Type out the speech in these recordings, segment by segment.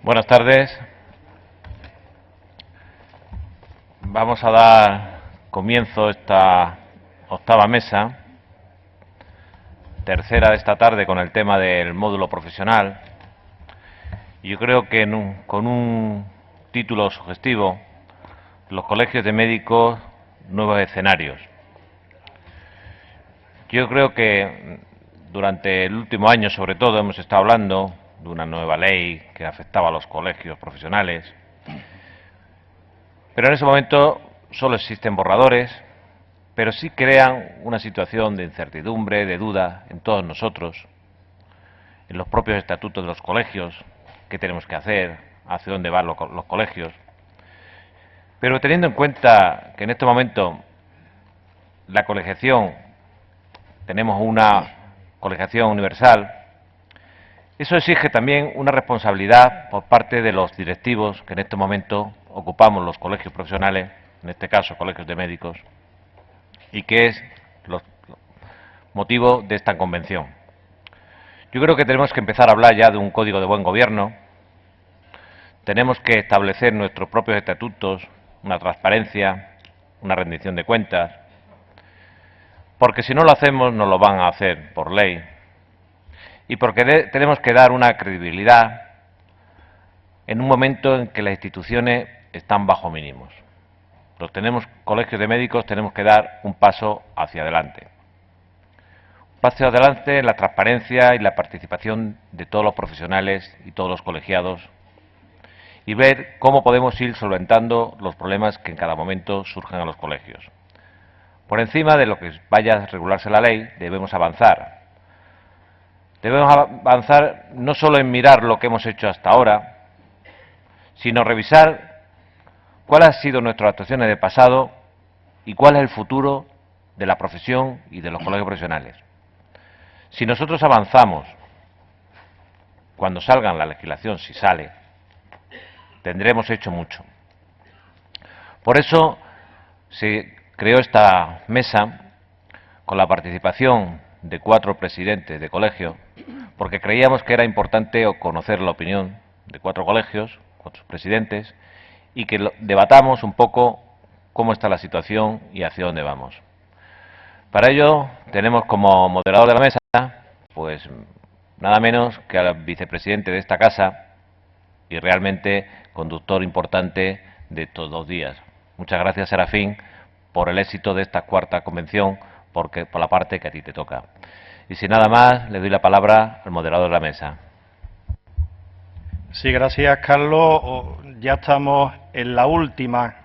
Buenas tardes. Vamos a dar comienzo a esta octava mesa, tercera de esta tarde, con el tema del módulo profesional. Yo creo que con un título sugestivo, los colegios de médicos, nuevos escenarios. Yo creo que durante el último año, sobre todo, hemos estado hablando de una nueva ley que afectaba a los colegios profesionales, pero en ese momento solo existen borradores, pero sí crean una situación de incertidumbre, de duda en todos nosotros, en los propios estatutos de los colegios, qué tenemos que hacer, hacia dónde van los colegios. Pero teniendo en cuenta que en este momento la colegiación, tenemos una colegiación universal, eso exige también una responsabilidad por parte de los directivos que en este momento ocupamos los colegios profesionales, en este caso colegios de médicos, y que es motivo de esta convención. Yo creo que tenemos que empezar a hablar ya de un código de buen gobierno, tenemos que establecer nuestros propios estatutos, una transparencia, una rendición de cuentas, porque si no lo hacemos nos lo van a hacer por ley, y porque tenemos que dar una credibilidad en un momento en que las instituciones están bajo mínimos. Los colegios de médicos, tenemos que dar un paso hacia adelante. Un paso adelante en la transparencia y la participación de todos los profesionales y todos los colegiados, y ver cómo podemos ir solventando los problemas que en cada momento surgen a los colegios. Por encima de lo que vaya a regularse la ley, debemos avanzar. Debemos avanzar no solo en mirar lo que hemos hecho hasta ahora, sino revisar cuáles han sido nuestras actuaciones de pasado y cuál es el futuro de la profesión y de los colegios profesionales. Si nosotros avanzamos, cuando salga la legislación, si sale, tendremos hecho mucho. Por eso se creó esta mesa con la participación de 4 presidentes de colegio, porque creíamos que era importante conocer la opinión de 4 colegios, 4 presidentes, y que debatamos un poco cómo está la situación y hacia dónde vamos. Para ello tenemos como moderador de la mesa, pues nada menos que al vicepresidente de esta casa y realmente conductor importante de todos los días. Muchas gracias, Serafín, por el éxito de esta 4ª convención, por la parte que a ti te toca. Y sin nada más, le doy la palabra al moderador de la mesa. Sí, gracias, Carlos. Ya estamos en la última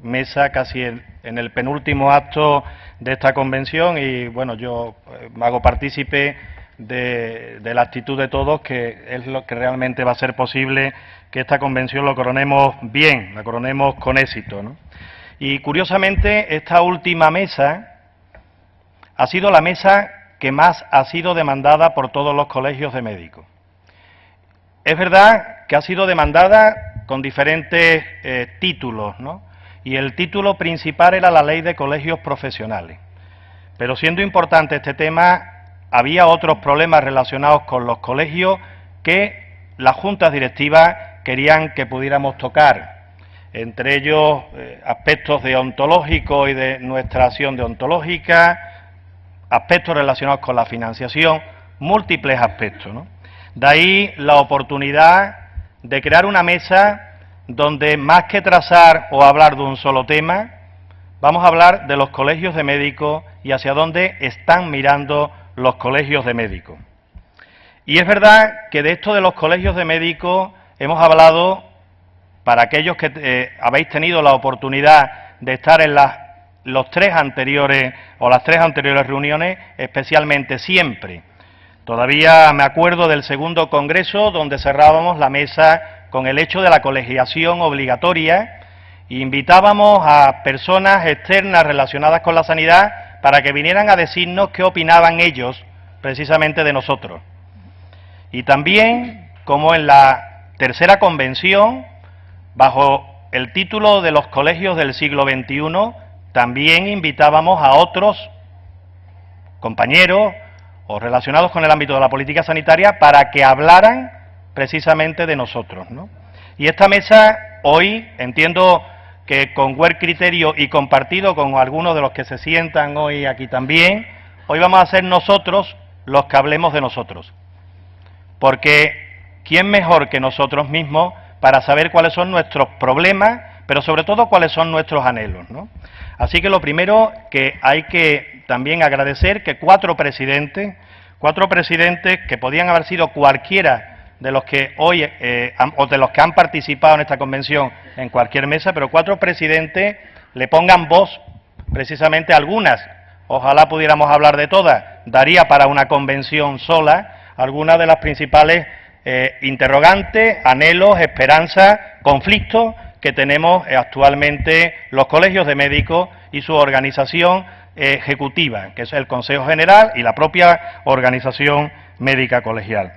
mesa, casi en el penúltimo acto de esta convención, y bueno, yo me hago partícipe de la actitud de todos, que es lo que realmente va a ser posible que esta convención lo coronemos bien, la coronemos con éxito, ¿no? Y curiosamente, esta última mesa ha sido la mesa que más ha sido demandada por todos los colegios de médicos. Es verdad que ha sido demandada con diferentes títulos, ¿no? Y el título principal era la Ley de Colegios Profesionales. Pero siendo importante este tema, había otros problemas relacionados con los colegios que las juntas directivas querían que pudiéramos tocar. Entre ellos, aspectos deontológicos y de nuestra acción deontológica, aspectos relacionados con la financiación, múltiples aspectos, ¿no? De ahí la oportunidad de crear una mesa donde, más que trazar o hablar de un solo tema, vamos a hablar de los colegios de médicos y hacia dónde están mirando los colegios de médicos. Y es verdad que de esto de los colegios de médicos hemos hablado, para aquellos que habéis tenido la oportunidad de estar en las 3 anteriores reuniones, especialmente siempre. Todavía me acuerdo del segundo congreso, donde cerrábamos la mesa con el hecho de la colegiación obligatoria e invitábamos a personas externas relacionadas con la sanidad para que vinieran a decirnos qué opinaban ellos precisamente de nosotros. Y también, como en la tercera convención, bajo el título de los colegios del siglo XXI, también invitábamos a otros compañeros o relacionados con el ámbito de la política sanitaria para que hablaran precisamente de nosotros, ¿no? Y esta mesa, hoy, entiendo que con buen criterio y compartido con algunos de los que se sientan hoy aquí también, hoy vamos a ser nosotros los que hablemos de nosotros. Porque ¿quién mejor que nosotros mismos para saber cuáles son nuestros problemas, pero sobre todo cuáles son nuestros anhelos, ¿no? Así que lo primero que hay que también agradecer que cuatro presidentes que podían haber sido cualquiera de los que hoy, o de los que han participado en esta convención en cualquier mesa, pero cuatro presidentes le pongan voz precisamente a algunas. Ojalá pudiéramos hablar de todas, daría para una convención sola algunas de las principales interrogantes, anhelos, esperanzas, conflictos que tenemos actualmente los colegios de médicos y su organización ejecutiva, que es el Consejo General y la propia organización médica colegial.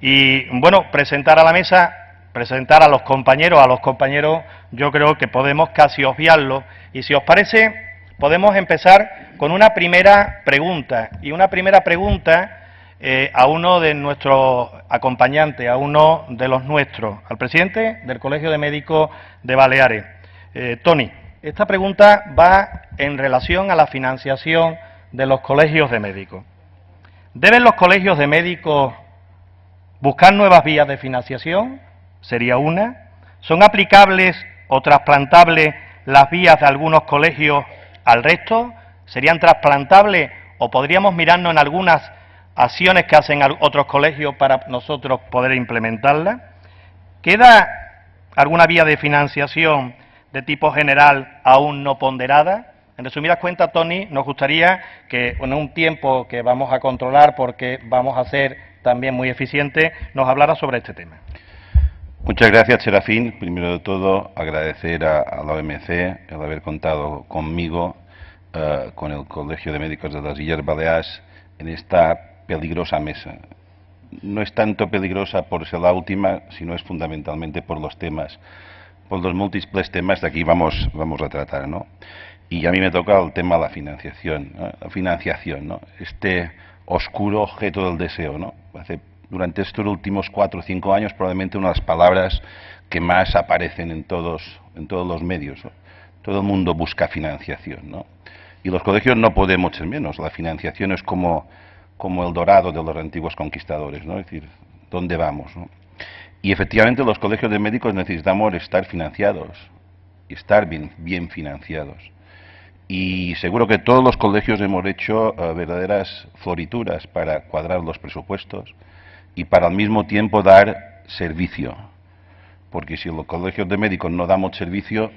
Y bueno, presentar a la mesa, presentar a los compañeros, yo creo que podemos casi obviarlo, y si os parece, podemos empezar con una primera pregunta, a uno de nuestros acompañantes, a uno de los nuestros, al presidente del Colegio de Médicos de Baleares. Toni, esta pregunta va en relación a la financiación de los colegios de médicos. ¿Deben los colegios de médicos buscar nuevas vías de financiación? Sería una. ¿Son aplicables o trasplantables las vías de algunos colegios al resto? ¿Serían trasplantables o podríamos mirarnos en algunas acciones que hacen otros colegios para nosotros poder implementarlas? ¿Queda alguna vía de financiación de tipo general aún no ponderada? En resumidas cuentas, Toni, nos gustaría que en un tiempo que vamos a controlar, porque vamos a ser también muy eficientes, nos hablara sobre este tema. Muchas gracias, Serafín. Primero de todo, agradecer a la OMC el haber contado conmigo, con el Colegio de Médicos de las Illes Balears, en esta peligrosa mesa. No es tanto peligrosa por ser la última, sino es fundamentalmente por los temas, por los múltiples temas de aquí vamos a tratar, ¿no? Y a mí me toca el tema de la financiación, ¿no? La financiación, ¿no? Este oscuro objeto del deseo, ¿no? Durante estos últimos 4 o 5 años, probablemente una de las palabras que más aparecen en todos los medios, ¿no? Todo el mundo busca financiación, ¿no? Y los colegios no podemos ser menos. La financiación es como el dorado de los antiguos conquistadores, ¿no? Es decir, ¿dónde vamos, no? Y efectivamente los colegios de médicos necesitamos estar financiados y estar bien financiados. Y seguro que todos los colegios hemos hecho verdaderas florituras para cuadrar los presupuestos y para al mismo tiempo dar servicio. Porque si los colegios de médicos no damos servicio,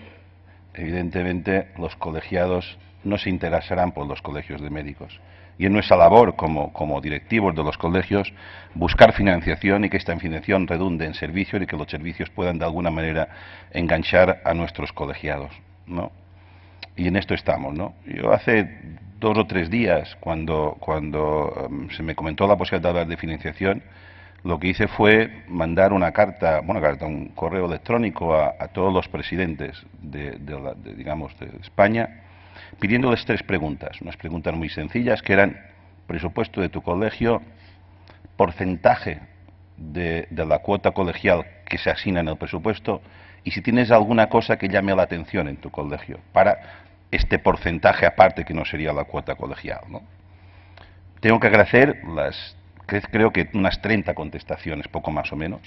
evidentemente los colegiados no se interesarán por los colegios de médicos. Y es nuestra labor como directivos de los colegios buscar financiación y que esta financiación redunde en servicios y que los servicios puedan de alguna manera enganchar a nuestros colegiados, ¿no? Y en esto estamos, ¿no? Yo hace 2 o 3 días, cuando se me comentó la posibilidad de hablar de financiación, lo que hice fue mandar un correo electrónico a todos los presidentes de España, pidiéndoles 3 preguntas, unas preguntas muy sencillas que eran: presupuesto de tu colegio, porcentaje de la cuota colegial que se asigna en el presupuesto, y si tienes alguna cosa que llame la atención en tu colegio, para este porcentaje aparte que no sería la cuota colegial, ¿no? Tengo que agradecer creo que unas 30 contestaciones, poco más o menos,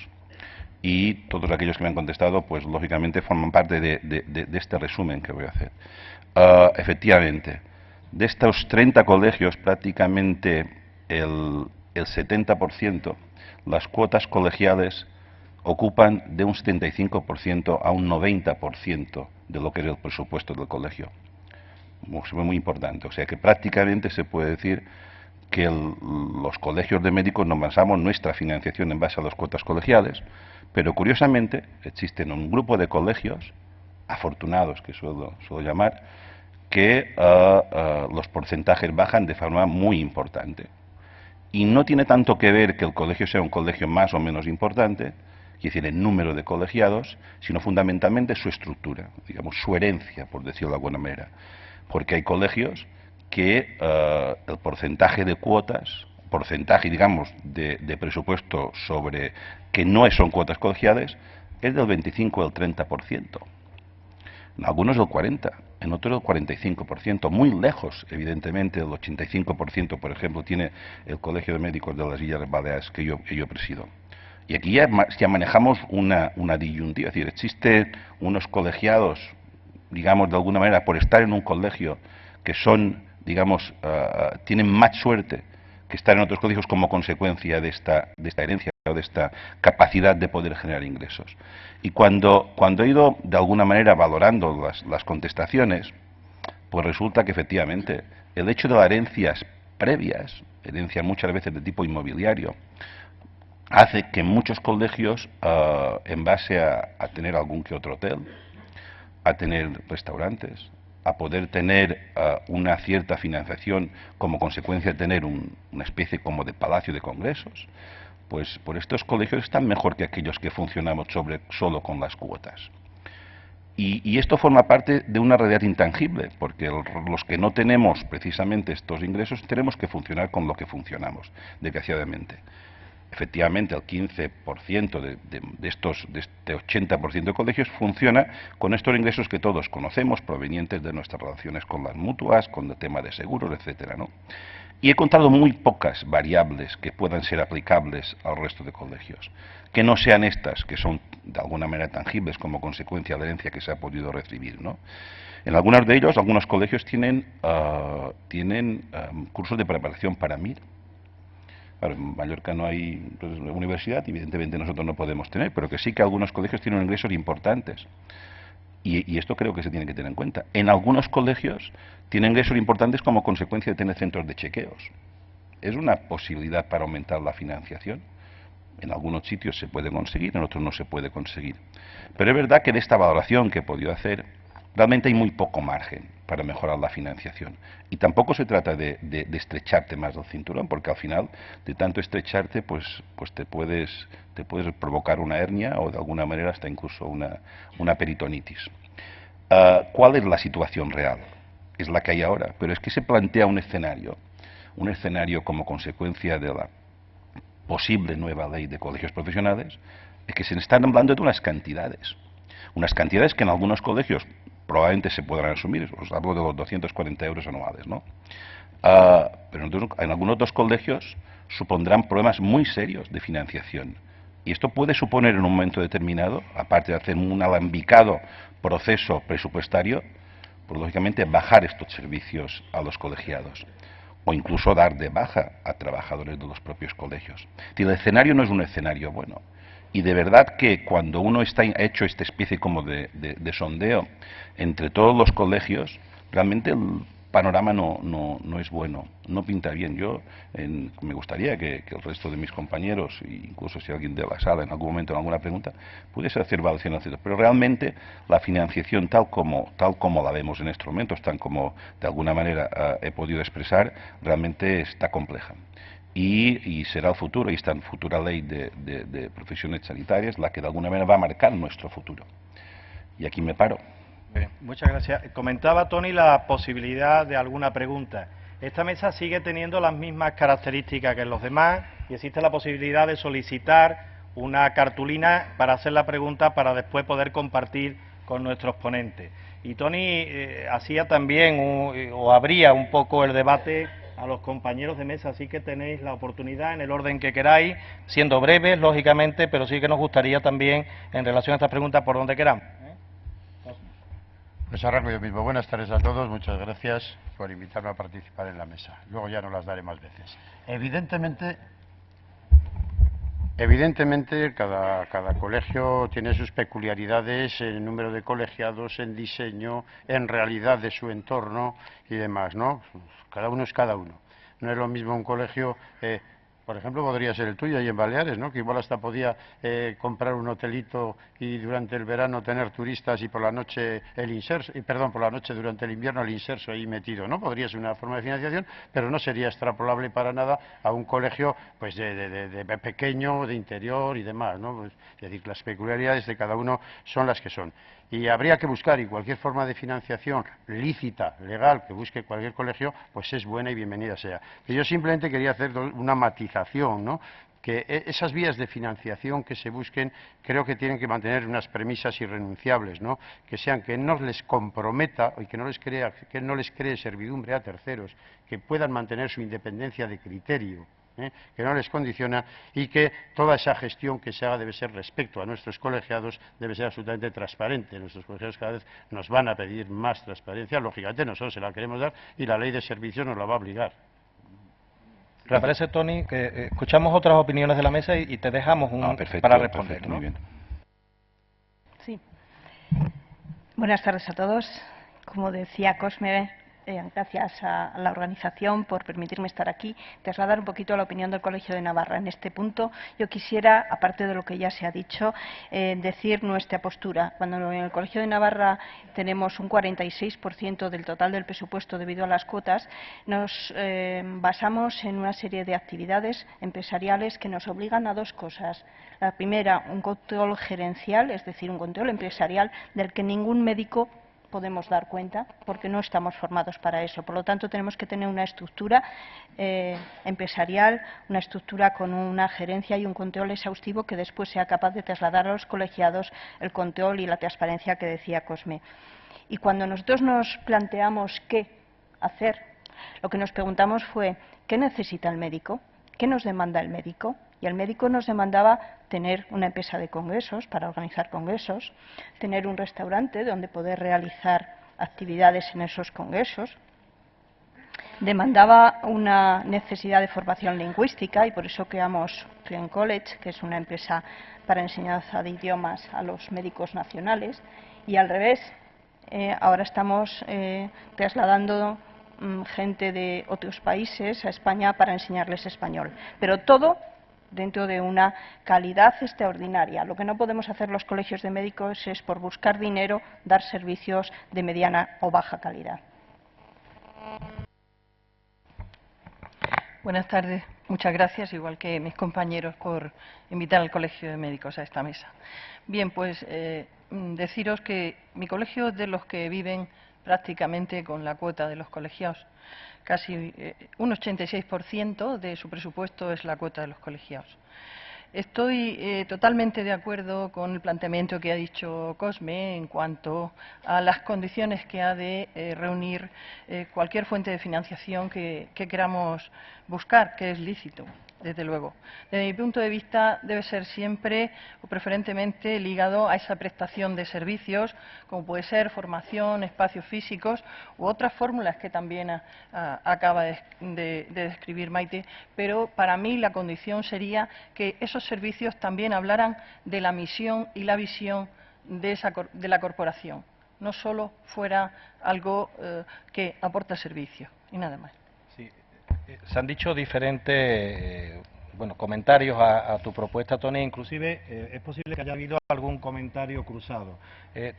y todos aquellos que me han contestado, pues lógicamente forman parte de este resumen que voy a hacer. Efectivamente, de estos 30 colegios, prácticamente el 70%, las cuotas colegiales ocupan de un 75% a un 90% de lo que es el presupuesto del colegio. Muy importante. O sea que prácticamente se puede decir que los colegios de médicos nos basamos nuestra financiación en base a las cuotas colegiales, pero curiosamente existen un grupo de colegios, afortunados que suelo llamar, que los porcentajes bajan de forma muy importante. Y no tiene tanto que ver que el colegio sea un colegio más o menos importante, es decir, el número de colegiados, sino fundamentalmente su estructura, digamos, su herencia, por decirlo de alguna manera. Porque hay colegios que el porcentaje de cuotas, porcentaje, digamos, de presupuesto sobre que no son cuotas colegiales, es del 25 o el 30%. En algunos del 40%, en otros del 45%, muy lejos, evidentemente, del 85%, por ejemplo, tiene el Colegio de Médicos de las Illes Baleares que yo presido. Y aquí ya manejamos una disyuntiva, es decir, existen unos colegiados, digamos, de alguna manera, por estar en un colegio, que son, digamos, tienen más suerte que estar en otros colegios como consecuencia de esta herencia o de esta capacidad de poder generar ingresos. Y cuando he ido, de alguna manera, valorando las contestaciones, pues resulta que efectivamente el hecho de las herencias previas, herencias muchas veces de tipo inmobiliario, hace que muchos colegios, en base a tener algún que otro hotel, a tener restaurantes, a poder tener una cierta financiación como consecuencia de tener una especie como de palacio de congresos, pues por estos colegios están mejor que aquellos que funcionamos solo con las cuotas. Y esto forma parte de una realidad intangible, porque los que no tenemos precisamente estos ingresos tenemos que funcionar con lo que funcionamos, desgraciadamente. Efectivamente, el 15% de este 80% de colegios funciona con estos ingresos que todos conocemos, provenientes de nuestras relaciones con las mutuas, con el tema de seguros, etcétera, ¿no? Y he contado muy pocas variables que puedan ser aplicables al resto de colegios, que no sean estas, que son de alguna manera tangibles como consecuencia de la herencia que se ha podido recibir, ¿no? En algunos de ellos, algunos colegios tienen cursos de preparación para MIR. Claro, en Mallorca no hay universidad, evidentemente nosotros no podemos tener, pero que sí que algunos colegios tienen ingresos importantes. Y esto creo que se tiene que tener en cuenta. En algunos colegios tienen ingresos importantes como consecuencia de tener centros de chequeos. Es una posibilidad para aumentar la financiación. En algunos sitios se puede conseguir, en otros no se puede conseguir. Pero es verdad que de esta valoración que he podido hacer, realmente hay muy poco margen para mejorar la financiación. Y tampoco se trata de estrecharte más del cinturón, porque al final, de tanto estrecharte, pues te puedes provocar una hernia o de alguna manera hasta incluso una peritonitis. ¿Cuál es la situación real? Es la que hay ahora, pero es que se plantea un escenario como consecuencia de la posible nueva ley de colegios profesionales, es que se están hablando de unas cantidades que en algunos colegios probablemente se podrán asumir, os hablo de los 240 euros anuales, ¿no? Pero en algunos otros colegios supondrán problemas muy serios de financiación. Y esto puede suponer en un momento determinado, aparte de hacer un alambicado proceso presupuestario, pues lógicamente bajar estos servicios a los colegiados o incluso dar de baja a trabajadores de los propios colegios. El escenario no es un escenario bueno. Y de verdad que cuando uno ha hecho esta especie como de sondeo entre todos los colegios, realmente el panorama no es bueno, no pinta bien. Me gustaría que el resto de mis compañeros, incluso si alguien de la sala en algún momento en alguna pregunta, pudiese hacer valoración, pero realmente la financiación tal como la vemos en estos momentos, tal como de alguna manera he podido expresar, realmente está compleja. Y será el futuro, y esta futura ley de profesiones sanitarias la que de alguna manera va a marcar nuestro futuro. Y aquí me paro. Bien, muchas gracias. Comentaba Tony la posibilidad de alguna pregunta. Esta mesa sigue teniendo las mismas características que los demás y existe la posibilidad de solicitar una cartulina para hacer la pregunta para después poder compartir con nuestros ponentes. Y Tony hacía también o abría un poco el debate a los compañeros de mesa, así que tenéis la oportunidad en el orden que queráis, siendo breves, lógicamente, pero sí que nos gustaría también, en relación a estas preguntas, por donde queramos. Pues arranco yo mismo. Buenas tardes a todos, muchas gracias por invitarme a participar en la mesa. Luego ya no las daré más veces. Evidentemente cada colegio tiene sus peculiaridades en número de colegiados, en diseño, en realidad de su entorno y demás, ¿no? Cada uno es cada uno. No es lo mismo un colegio, por ejemplo, podría ser el tuyo ahí en Baleares, ¿no? Que igual hasta podía comprar un hotelito y durante el verano tener turistas y por la noche por la noche durante el invierno el inserso ahí metido, ¿no? Podría ser una forma de financiación, pero no sería extrapolable para nada a un colegio pues de pequeño, de interior y demás, ¿no? Pues, es decir, las peculiaridades de cada uno son las que son. Y habría que buscar, y cualquier forma de financiación lícita, legal, que busque cualquier colegio, pues es buena y bienvenida sea. Yo simplemente quería hacer una matización, ¿no? que esas vías de financiación que se busquen creo que tienen que mantener unas premisas irrenunciables, ¿no? Que sean que no les comprometa y que no les cree servidumbre a terceros, que puedan mantener su independencia de criterio, que no les condiciona, y que toda esa gestión que se haga debe ser respecto a nuestros colegiados, debe ser absolutamente transparente. Nuestros colegiados cada vez nos van a pedir más transparencia, lógicamente nosotros se la queremos dar y la ley de servicios nos la va a obligar. ¿Le parece, Tony, que escuchamos otras opiniones de la mesa y te dejamos Perfecto, para responder? perfecto, ¿no? muy bien. Sí. Buenas tardes a todos. Como decía Cosme, gracias a la organización por permitirme estar aquí, trasladar un poquito la opinión del Colegio de Navarra. En este punto yo quisiera, aparte de lo que ya se ha dicho, decir nuestra postura. Cuando en el Colegio de Navarra tenemos un 46% del total del presupuesto debido a las cuotas, nos basamos en una serie de actividades empresariales que nos obligan a dos cosas. La primera, un control gerencial, es decir, un control empresarial del que ningún médico podemos dar cuenta porque no estamos formados para eso. Por lo tanto, tenemos que tener una estructura empresarial, una estructura con una gerencia y un control exhaustivo que después sea capaz de trasladar a los colegiados el control y la transparencia que decía Cosme. Y cuando nosotros nos planteamos qué hacer, lo que nos preguntamos fue ¿qué necesita el médico? ¿Qué nos demanda el médico? Y el médico nos demandaba tener una empresa de congresos para organizar congresos, tener un restaurante donde poder realizar actividades en esos congresos. Demandaba una necesidad de formación lingüística y por eso creamos Fluent College, que es una empresa para enseñanza de idiomas a los médicos nacionales. Y al revés, ahora estamos trasladando gente de otros países a España para enseñarles español. Pero todo dentro de una calidad extraordinaria. Lo que no podemos hacer los colegios de médicos es, por buscar dinero, dar servicios de mediana o baja calidad. Buenas tardes. Muchas gracias, igual que mis compañeros, por invitar al Colegio de Médicos a esta mesa. Bien, pues deciros que mi colegio es de los que viven prácticamente con la cuota de los colegiados. Casi un 86% de su presupuesto es la cuota de los colegiados. Estoy totalmente de acuerdo con el planteamiento que ha dicho Cosme en cuanto a las condiciones que ha de reunir cualquier fuente de financiación que queramos buscar, que es lícito, desde luego. Desde mi punto de vista, debe ser siempre o preferentemente ligado a esa prestación de servicios, como puede ser formación, espacios físicos u otras fórmulas que también acaba de describir Maite, pero para mí la condición sería que esos servicios también hablaran de la misión y la visión de la corporación, no solo fuera algo que aporta servicio y nada más. Sí. Se han dicho diferentes comentarios a tu propuesta, Tony. Inclusive es posible que haya habido algún comentario cruzado.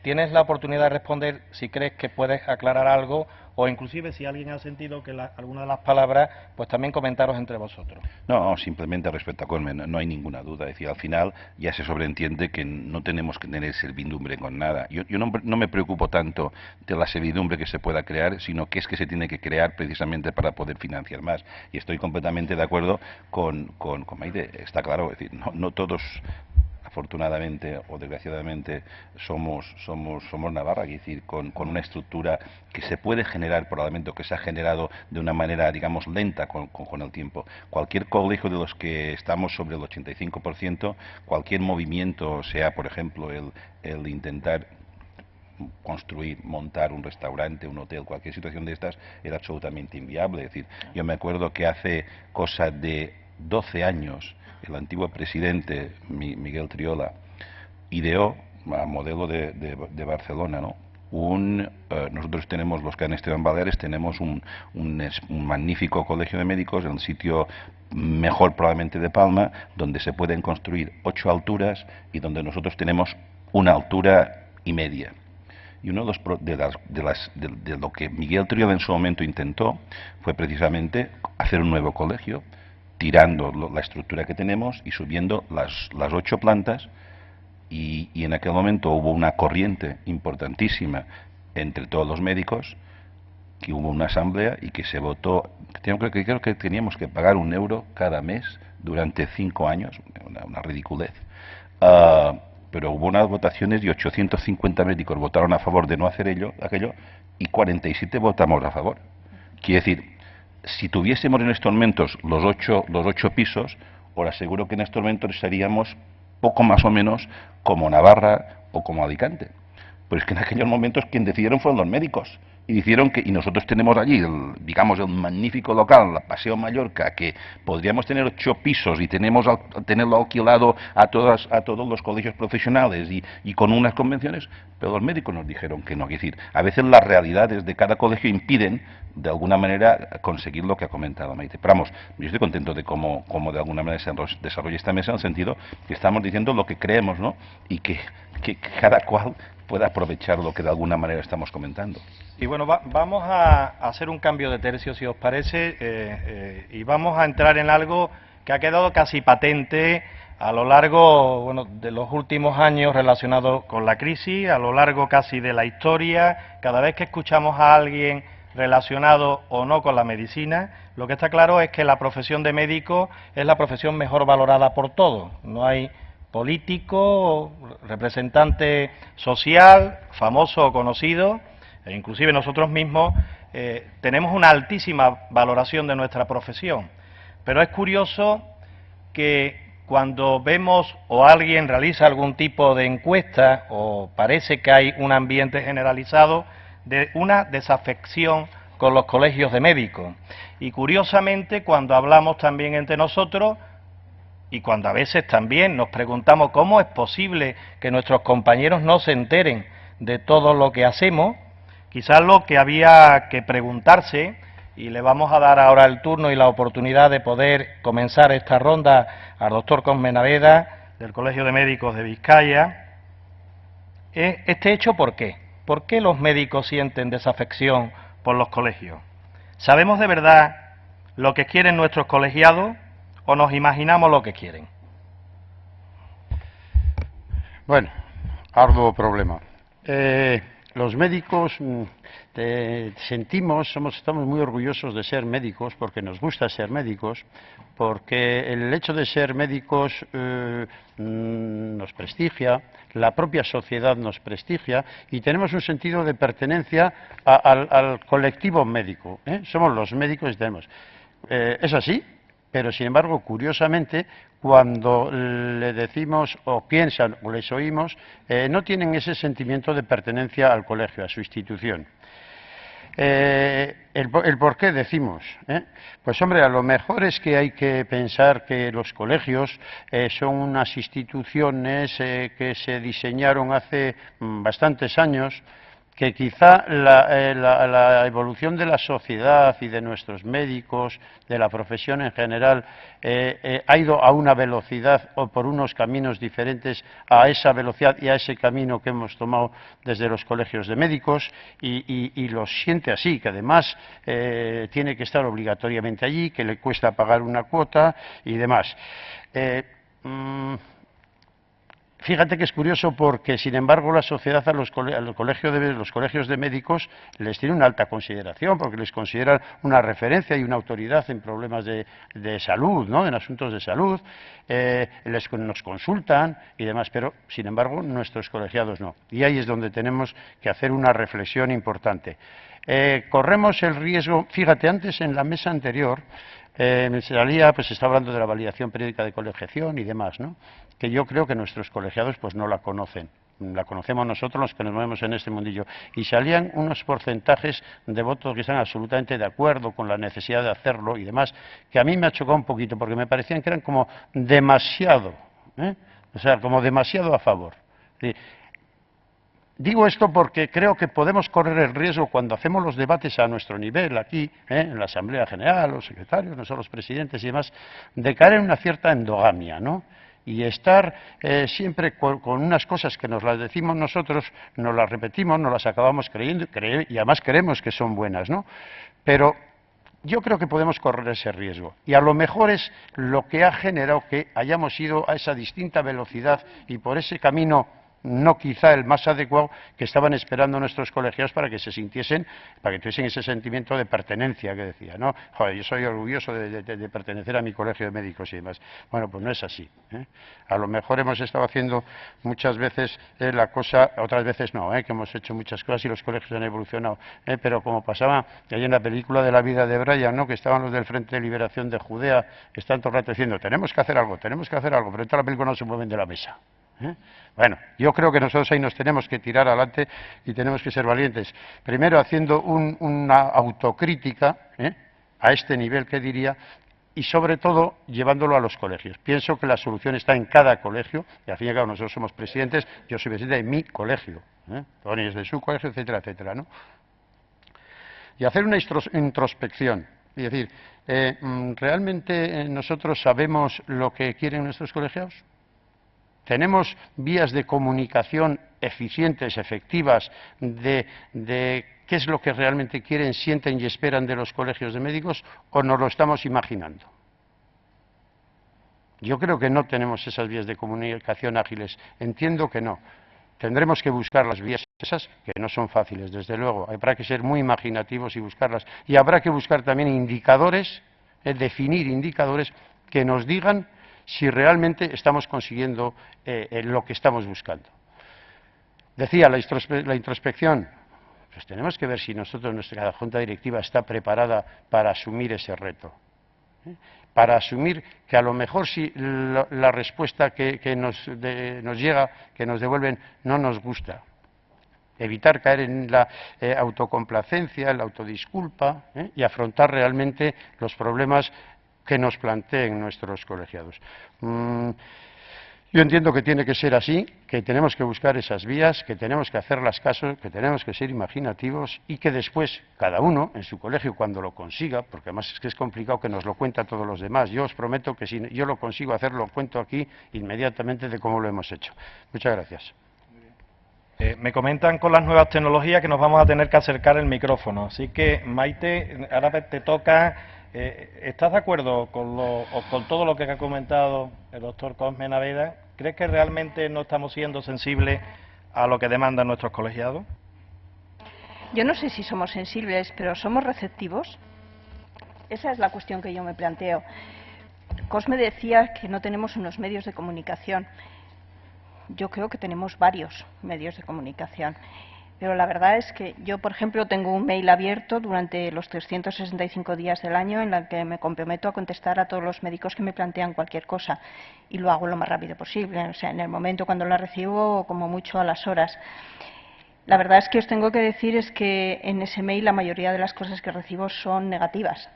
Tienes la oportunidad de responder si crees que puedes aclarar algo, o inclusive si alguien ha sentido que alguna de las palabras, pues también comentaros entre vosotros. No, simplemente respecto a Colmen, no hay ninguna duda. Es decir, al final ya se sobreentiende que no tenemos que tener servidumbre con nada. Yo no me preocupo tanto de la servidumbre que se pueda crear, sino que es que se tiene que crear precisamente para poder financiar más. Y estoy completamente de acuerdo con Maite. Está claro, es decir, no todos, afortunadamente o desgraciadamente, somos Navarra, es decir, con una estructura que se puede generar probablemente, o que se ha generado de una manera, digamos, lenta con el tiempo. Cualquier colegio de los que estamos sobre el 85%, cualquier movimiento, sea por ejemplo el intentar construir, montar un restaurante, un hotel, cualquier situación de estas, era absolutamente inviable. Es decir, yo me acuerdo que hace cosa de 12 años el antiguo presidente Miguel Triola ideó, a modelo de Barcelona, ¿no? Nosotros tenemos, los que han estudiado en Baleares, tenemos un magnífico colegio de médicos en el sitio mejor probablemente de Palma, donde se pueden construir 8 alturas y donde nosotros tenemos una altura y media. Y uno de lo que Miguel Triola en su momento intentó fue precisamente hacer un nuevo colegio, tirando la estructura que tenemos y subiendo las 8 plantas, y en aquel momento hubo una corriente importantísima entre todos los médicos que hubo una asamblea y que se votó, creo que teníamos que pagar €1 cada mes durante 5 años, una ridiculez. Pero hubo unas votaciones y 850 médicos votaron a favor de no hacer aquello y 47 votamos a favor. Quiere decir, si tuviésemos en estos momentos los ocho pisos, os aseguro que en estos momentos estaríamos poco más o menos como Navarra o como Alicante. Pero es que en aquellos momentos quien decidieron fueron los médicos. Y nosotros tenemos allí, digamos, el magnífico local, la Paseo Mallorca, que podríamos tener 8 pisos y tenerlo alquilado a todos los colegios profesionales y con unas convenciones, pero los médicos nos dijeron que no. Es decir, a veces las realidades de cada colegio impiden, de alguna manera, conseguir lo que ha comentado Maite. Pero vamos, yo estoy contento de cómo de alguna manera se desarrolla esta mesa, en el sentido que estamos diciendo lo que creemos, ¿no? Y que cada cual pueda aprovechar lo que de alguna manera estamos comentando. Y bueno, vamos a hacer un cambio de tercio, si os parece, y vamos a entrar en algo que ha quedado casi patente a lo largo, bueno, de los últimos años relacionado con la crisis, a lo largo casi de la historia. Cada vez que escuchamos a alguien relacionado o no con la medicina, lo que está claro es que la profesión de médico es la profesión mejor valorada por todos. No hay político, representante social, famoso o conocido, e inclusive nosotros mismos tenemos una altísima valoración de nuestra profesión. Pero es curioso que cuando vemos o alguien realiza algún tipo de encuesta o parece que hay un ambiente generalizado de una desafección con los colegios de médicos. Y curiosamente, cuando hablamos también entre nosotros, y cuando a veces también nos preguntamos cómo es posible que nuestros compañeros no se enteren de todo lo que hacemos, quizás lo que había que preguntarse, y le vamos a dar ahora el turno y la oportunidad de poder comenzar esta ronda al doctor Cosme Naveda, del Colegio de Médicos de Vizcaya, es este hecho. ¿Por qué? ¿Por qué los médicos sienten desafección por los colegios? ¿Sabemos de verdad lo que quieren nuestros colegiados o nos imaginamos lo que quieren? Bueno, arduo problema. Los médicos estamos muy orgullosos de ser médicos, porque nos gusta ser médicos, porque el hecho de ser médicos nos prestigia, la propia sociedad nos prestigia y tenemos un sentido de pertenencia al colectivo médico, ¿eh? Somos los médicos y tenemos. Es así. Pero, sin embargo, curiosamente, cuando le decimos o piensan o les oímos, no tienen ese sentimiento de pertenencia al colegio, a su institución. ¿El por qué decimos? Pues, hombre, a lo mejor es que hay que pensar que los colegios son unas instituciones que se diseñaron hace bastantes años, que quizá la evolución de la sociedad y de nuestros médicos, de la profesión en general, ha ido a una velocidad o por unos caminos diferentes a esa velocidad y a ese camino que hemos tomado desde los colegios de médicos y lo siente así, que además tiene que estar obligatoriamente allí, que le cuesta pagar una cuota y demás. Fíjate que es curioso porque, sin embargo, la sociedad a los colegios de médicos les tiene una alta consideración, porque les consideran una referencia y una autoridad en problemas de salud, ¿no? En asuntos de salud, nos consultan y demás, pero, sin embargo, nuestros colegiados no. Y ahí es donde tenemos que hacer una reflexión importante. Corremos el riesgo, fíjate, antes en la mesa anterior, salía, pues está hablando de la validación periódica de colegiación y demás, ¿no? Que yo creo que nuestros colegiados pues no la conocen. La conocemos nosotros los que nos movemos en este mundillo. Y salían unos porcentajes de votos que están absolutamente de acuerdo con la necesidad de hacerlo y demás, que a mí me ha chocado un poquito, porque me parecían que eran como demasiado, o sea, como demasiado a favor. Digo esto porque creo que podemos correr el riesgo, cuando hacemos los debates a nuestro nivel aquí, en la Asamblea General, los secretarios, nosotros los presidentes y demás, de caer en una cierta endogamia, ¿no? Y estar siempre con unas cosas que nos las decimos nosotros, nos las repetimos, nos las acabamos creyendo y además creemos que son buenas, ¿no? Pero yo creo que podemos correr ese riesgo. Y a lo mejor es lo que ha generado que hayamos ido a esa distinta velocidad y por ese camino no quizá el más adecuado que estaban esperando nuestros colegiados para que se sintiesen, para que tuviesen ese sentimiento de pertenencia que decía, ¿no? Joder, yo soy orgulloso de pertenecer a mi colegio de médicos y demás. Bueno, pues no es así, ¿eh? A lo mejor hemos estado haciendo muchas veces la cosa, otras veces no, que hemos hecho muchas cosas y los colegios han evolucionado, pero como pasaba ahí en la película de la vida de Brian, ¿no? Que estaban los del Frente de Liberación de Judea, que están todo el rato diciendo, tenemos que hacer algo, pero en toda la película no se mueven de la mesa. Bueno, yo creo que nosotros ahí nos tenemos que tirar adelante y tenemos que ser valientes. Primero haciendo una autocrítica, a este nivel que diría, y sobre todo llevándolo a los colegios. Pienso que la solución está en cada colegio, y al fin y al cabo nosotros somos presidentes, yo soy presidente de mi colegio, Tony es de su colegio, etcétera, etcétera, ¿no? Y hacer una introspección, y decir, ¿realmente nosotros sabemos lo que quieren nuestros colegiados? ¿Tenemos vías de comunicación eficientes, efectivas, de qué es lo que realmente quieren, sienten y esperan de los colegios de médicos, o nos lo estamos imaginando? Yo creo que no tenemos esas vías de comunicación ágiles. Entiendo que no. Tendremos que buscar las vías esas, que no son fáciles, desde luego. Habrá que ser muy imaginativos y buscarlas. Y habrá que buscar también indicadores, definir indicadores que nos digan si realmente estamos consiguiendo lo que estamos buscando. Decía, la introspección, pues tenemos que ver si nosotros, nuestra junta directiva, está preparada para asumir ese reto. Para asumir que a lo mejor si la respuesta que nos llega, que nos devuelven, no nos gusta. Evitar caer en la autocomplacencia, en la autodisculpa, y afrontar realmente los problemas que nos planteen nuestros colegiados. Yo entiendo que tiene que ser así, que tenemos que buscar esas vías, que tenemos que hacerlas caso, que tenemos que ser imaginativos y que después cada uno en su colegio cuando lo consiga, porque además es que es complicado que nos lo cuente a todos los demás. Yo os prometo que si yo lo consigo hacer, lo cuento aquí inmediatamente de cómo lo hemos hecho. Muchas gracias. Me comentan con las nuevas tecnologías que nos vamos a tener que acercar el micrófono. Así que, Maite, ahora te toca. ¿Estás de acuerdo con todo lo que ha comentado el doctor Cosme Naveda? ¿Crees que realmente no estamos siendo sensibles a lo que demandan nuestros colegiados? Yo no sé si somos sensibles, pero ¿somos receptivos? Esa es la cuestión que yo me planteo. Cosme decía que no tenemos unos medios de comunicación. Yo creo que tenemos varios medios de comunicación. Pero la verdad es que yo, por ejemplo, tengo un mail abierto durante los 365 días del año en el que me comprometo a contestar a todos los médicos que me plantean cualquier cosa y lo hago lo más rápido posible, o sea, en el momento cuando la recibo, como mucho a las horas. La verdad es que os tengo que decir es que en ese mail la mayoría de las cosas que recibo son negativas.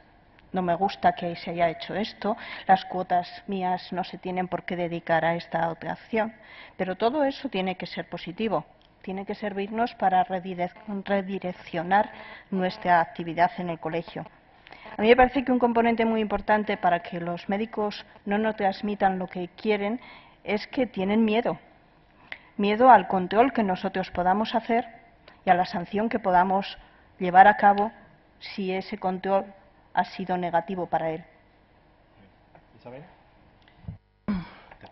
No me gusta que se haya hecho esto, las cuotas mías no se tienen por qué dedicar a esta otra acción, pero todo eso tiene que ser positivo. Tiene que servirnos para redireccionar nuestra actividad en el colegio. A mí me parece que un componente muy importante para que los médicos no nos transmitan lo que quieren es que tienen miedo. Miedo al control que nosotros podamos hacer y a la sanción que podamos llevar a cabo si ese control ha sido negativo para él. Isabel.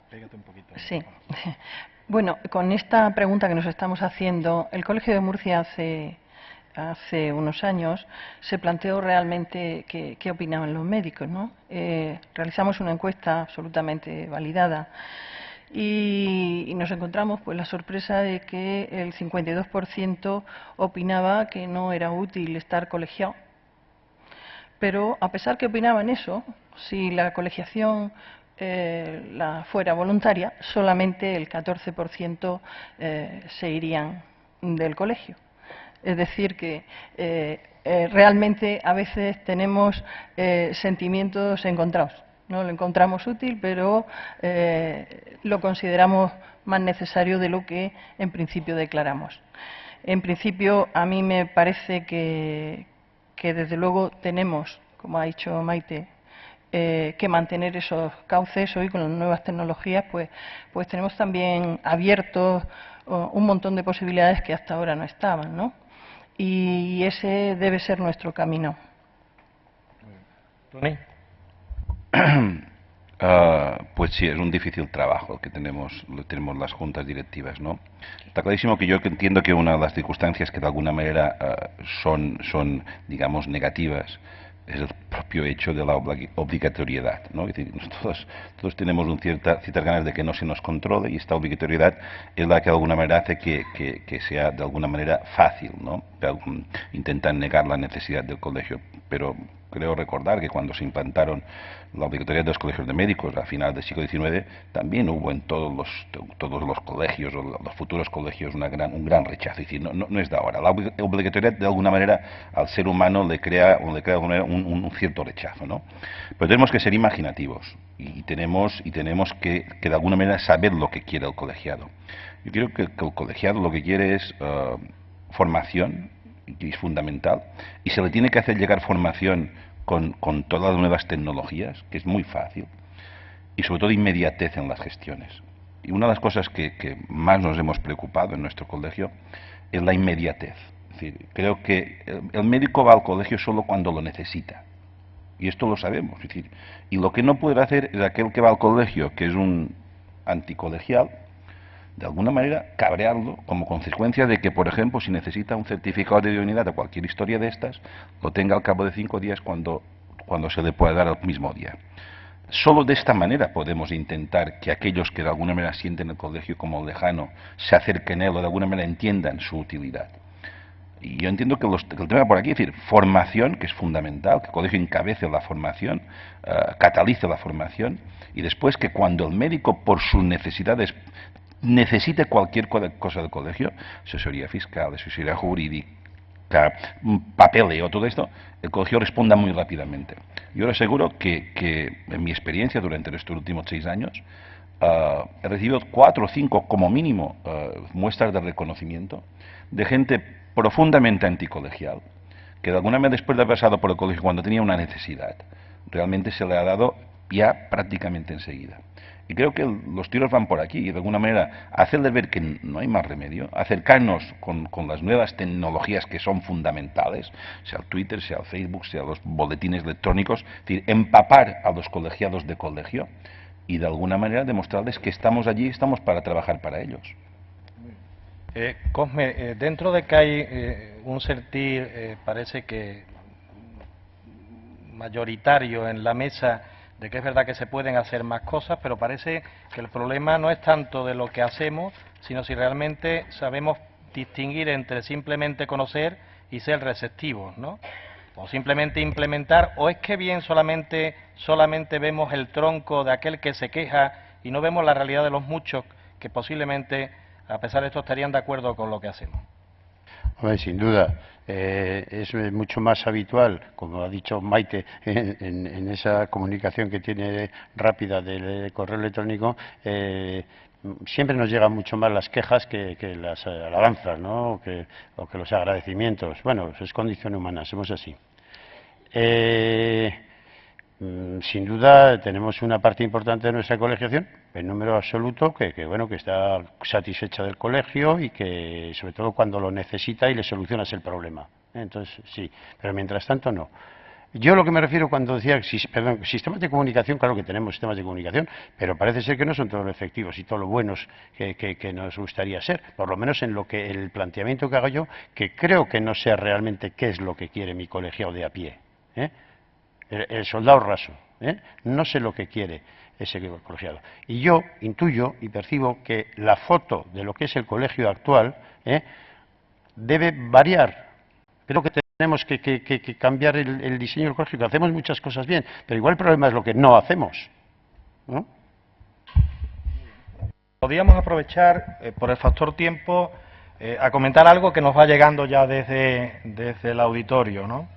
Pégate un poquito. Sí. Bueno, con esta pregunta que nos estamos haciendo, el Colegio de Murcia hace unos años se planteó realmente qué opinaban los médicos, ¿no? Realizamos una encuesta absolutamente validada y nos encontramos pues la sorpresa de que el 52% opinaba que no era útil estar colegiado. Pero a pesar que opinaban eso, si la colegiación la fuera voluntaria, solamente el 14% se irían del colegio. Es decir, que realmente a veces tenemos sentimientos encontrados. No lo encontramos útil, pero lo consideramos más necesario de lo que en principio declaramos. En principio, a mí me parece que desde luego tenemos, como ha dicho Maite, que mantener esos cauces. Hoy con las nuevas tecnologías pues tenemos también abiertos un montón de posibilidades que hasta ahora no estaban, ¿no? Y ese debe ser nuestro camino. ¿Tony? Pues sí, es un difícil trabajo el que tenemos las juntas directivas, ¿no? Está clarísimo que yo entiendo que una de las circunstancias que de alguna manera son, digamos, negativas es el propio hecho de la obligatoriedad, ¿no? Es decir, todos tenemos ciertas ganas de que no se nos controle, y esta obligatoriedad es la que de alguna manera hace que sea de alguna manera fácil, ¿no? Intentar negar la necesidad del colegio, pero creo recordar que cuando se implantaron la obligatoriedad de los colegios de médicos a finales del siglo XIX, también hubo en todos los colegios o los futuros colegios un gran rechazo. Es decir, no es de ahora. La obligatoriedad de alguna manera al ser humano le crea un cierto rechazo, ¿no? Pero tenemos que ser imaginativos y tenemos que de alguna manera saber lo que quiere el colegiado. Yo creo que el colegiado lo que quiere es formación, y es fundamental, y se le tiene que hacer llegar formación con todas las nuevas tecnologías, que es muy fácil, y sobre todo inmediatez en las gestiones. Y una de las cosas que más nos hemos preocupado en nuestro colegio es la inmediatez. Es decir, creo que el médico va al colegio solo cuando lo necesita, y esto lo sabemos. Es decir, y lo que no puede hacer es aquel que va al colegio, que es un anticolegial, de alguna manera cabrearlo como consecuencia de que, por ejemplo, si necesita un certificado de idoneidad o cualquier historia de estas, lo tenga al cabo de 5 días cuando se le pueda dar al mismo día. Solo de esta manera podemos intentar que aquellos que de alguna manera sienten el colegio como lejano se acerquen a él o de alguna manera entiendan su utilidad. Y yo entiendo que el tema por aquí es decir, formación, que es fundamental, que el colegio encabece la formación, catalice la formación, y después que cuando el médico, por sus necesidades, necesite cualquier cosa del colegio, asesoría fiscal, asesoría jurídica, papeleo, todo esto, el colegio responda muy rápidamente. Yo le aseguro que en mi experiencia durante estos últimos 6 años he recibido 4 o 5 como mínimo muestras de reconocimiento de gente profundamente anticolegial, que de alguna manera después de haber pasado por el colegio cuando tenía una necesidad, realmente se le ha dado ya prácticamente enseguida. Y creo que los tiros van por aquí, y de alguna manera hacerles ver que no hay más remedio, acercarnos con las nuevas tecnologías que son fundamentales, sea el Twitter, sea el Facebook, sea los boletines electrónicos, es decir, empapar a los colegiados de colegio y de alguna manera demostrarles que estamos allí y estamos para trabajar para ellos. Cosme, dentro de que hay un sentir, parece que mayoritario en la mesa, de que es verdad que se pueden hacer más cosas, pero parece que el problema no es tanto de lo que hacemos, sino si realmente sabemos distinguir entre simplemente conocer y ser receptivos, ¿no? O simplemente implementar, o es que bien solamente vemos el tronco de aquel que se queja y no vemos la realidad de los muchos que posiblemente, a pesar de esto, estarían de acuerdo con lo que hacemos. Hombre, sin duda, es mucho más habitual, como ha dicho Maite, en esa comunicación que tiene rápida del correo electrónico, siempre nos llegan mucho más las quejas que las alabanzas, ¿no? o que los agradecimientos. Bueno, es condición humana, somos así. Sin duda tenemos una parte importante de nuestra colegiación, en número absoluto, que está satisfecha del colegio y que sobre todo cuando lo necesita y le solucionas el problema. Entonces sí, pero mientras tanto no. Yo lo que me refiero cuando decía, sistemas de comunicación, claro que tenemos sistemas de comunicación, pero parece ser que no son todos los efectivos y todos los buenos que nos gustaría ser, por lo menos en lo que el planteamiento que hago yo, que creo que no sé realmente qué es lo que quiere mi colegiado de a pie, el soldado raso, no sé lo que quiere ese colegiado. Y yo intuyo y percibo que la foto de lo que es el colegio actual debe variar. Creo que tenemos que cambiar el diseño del colegio, que hacemos muchas cosas bien, pero igual el problema es lo que no hacemos, ¿no? Podríamos aprovechar, por el factor tiempo, a comentar algo que nos va llegando ya desde el auditorio, ¿no?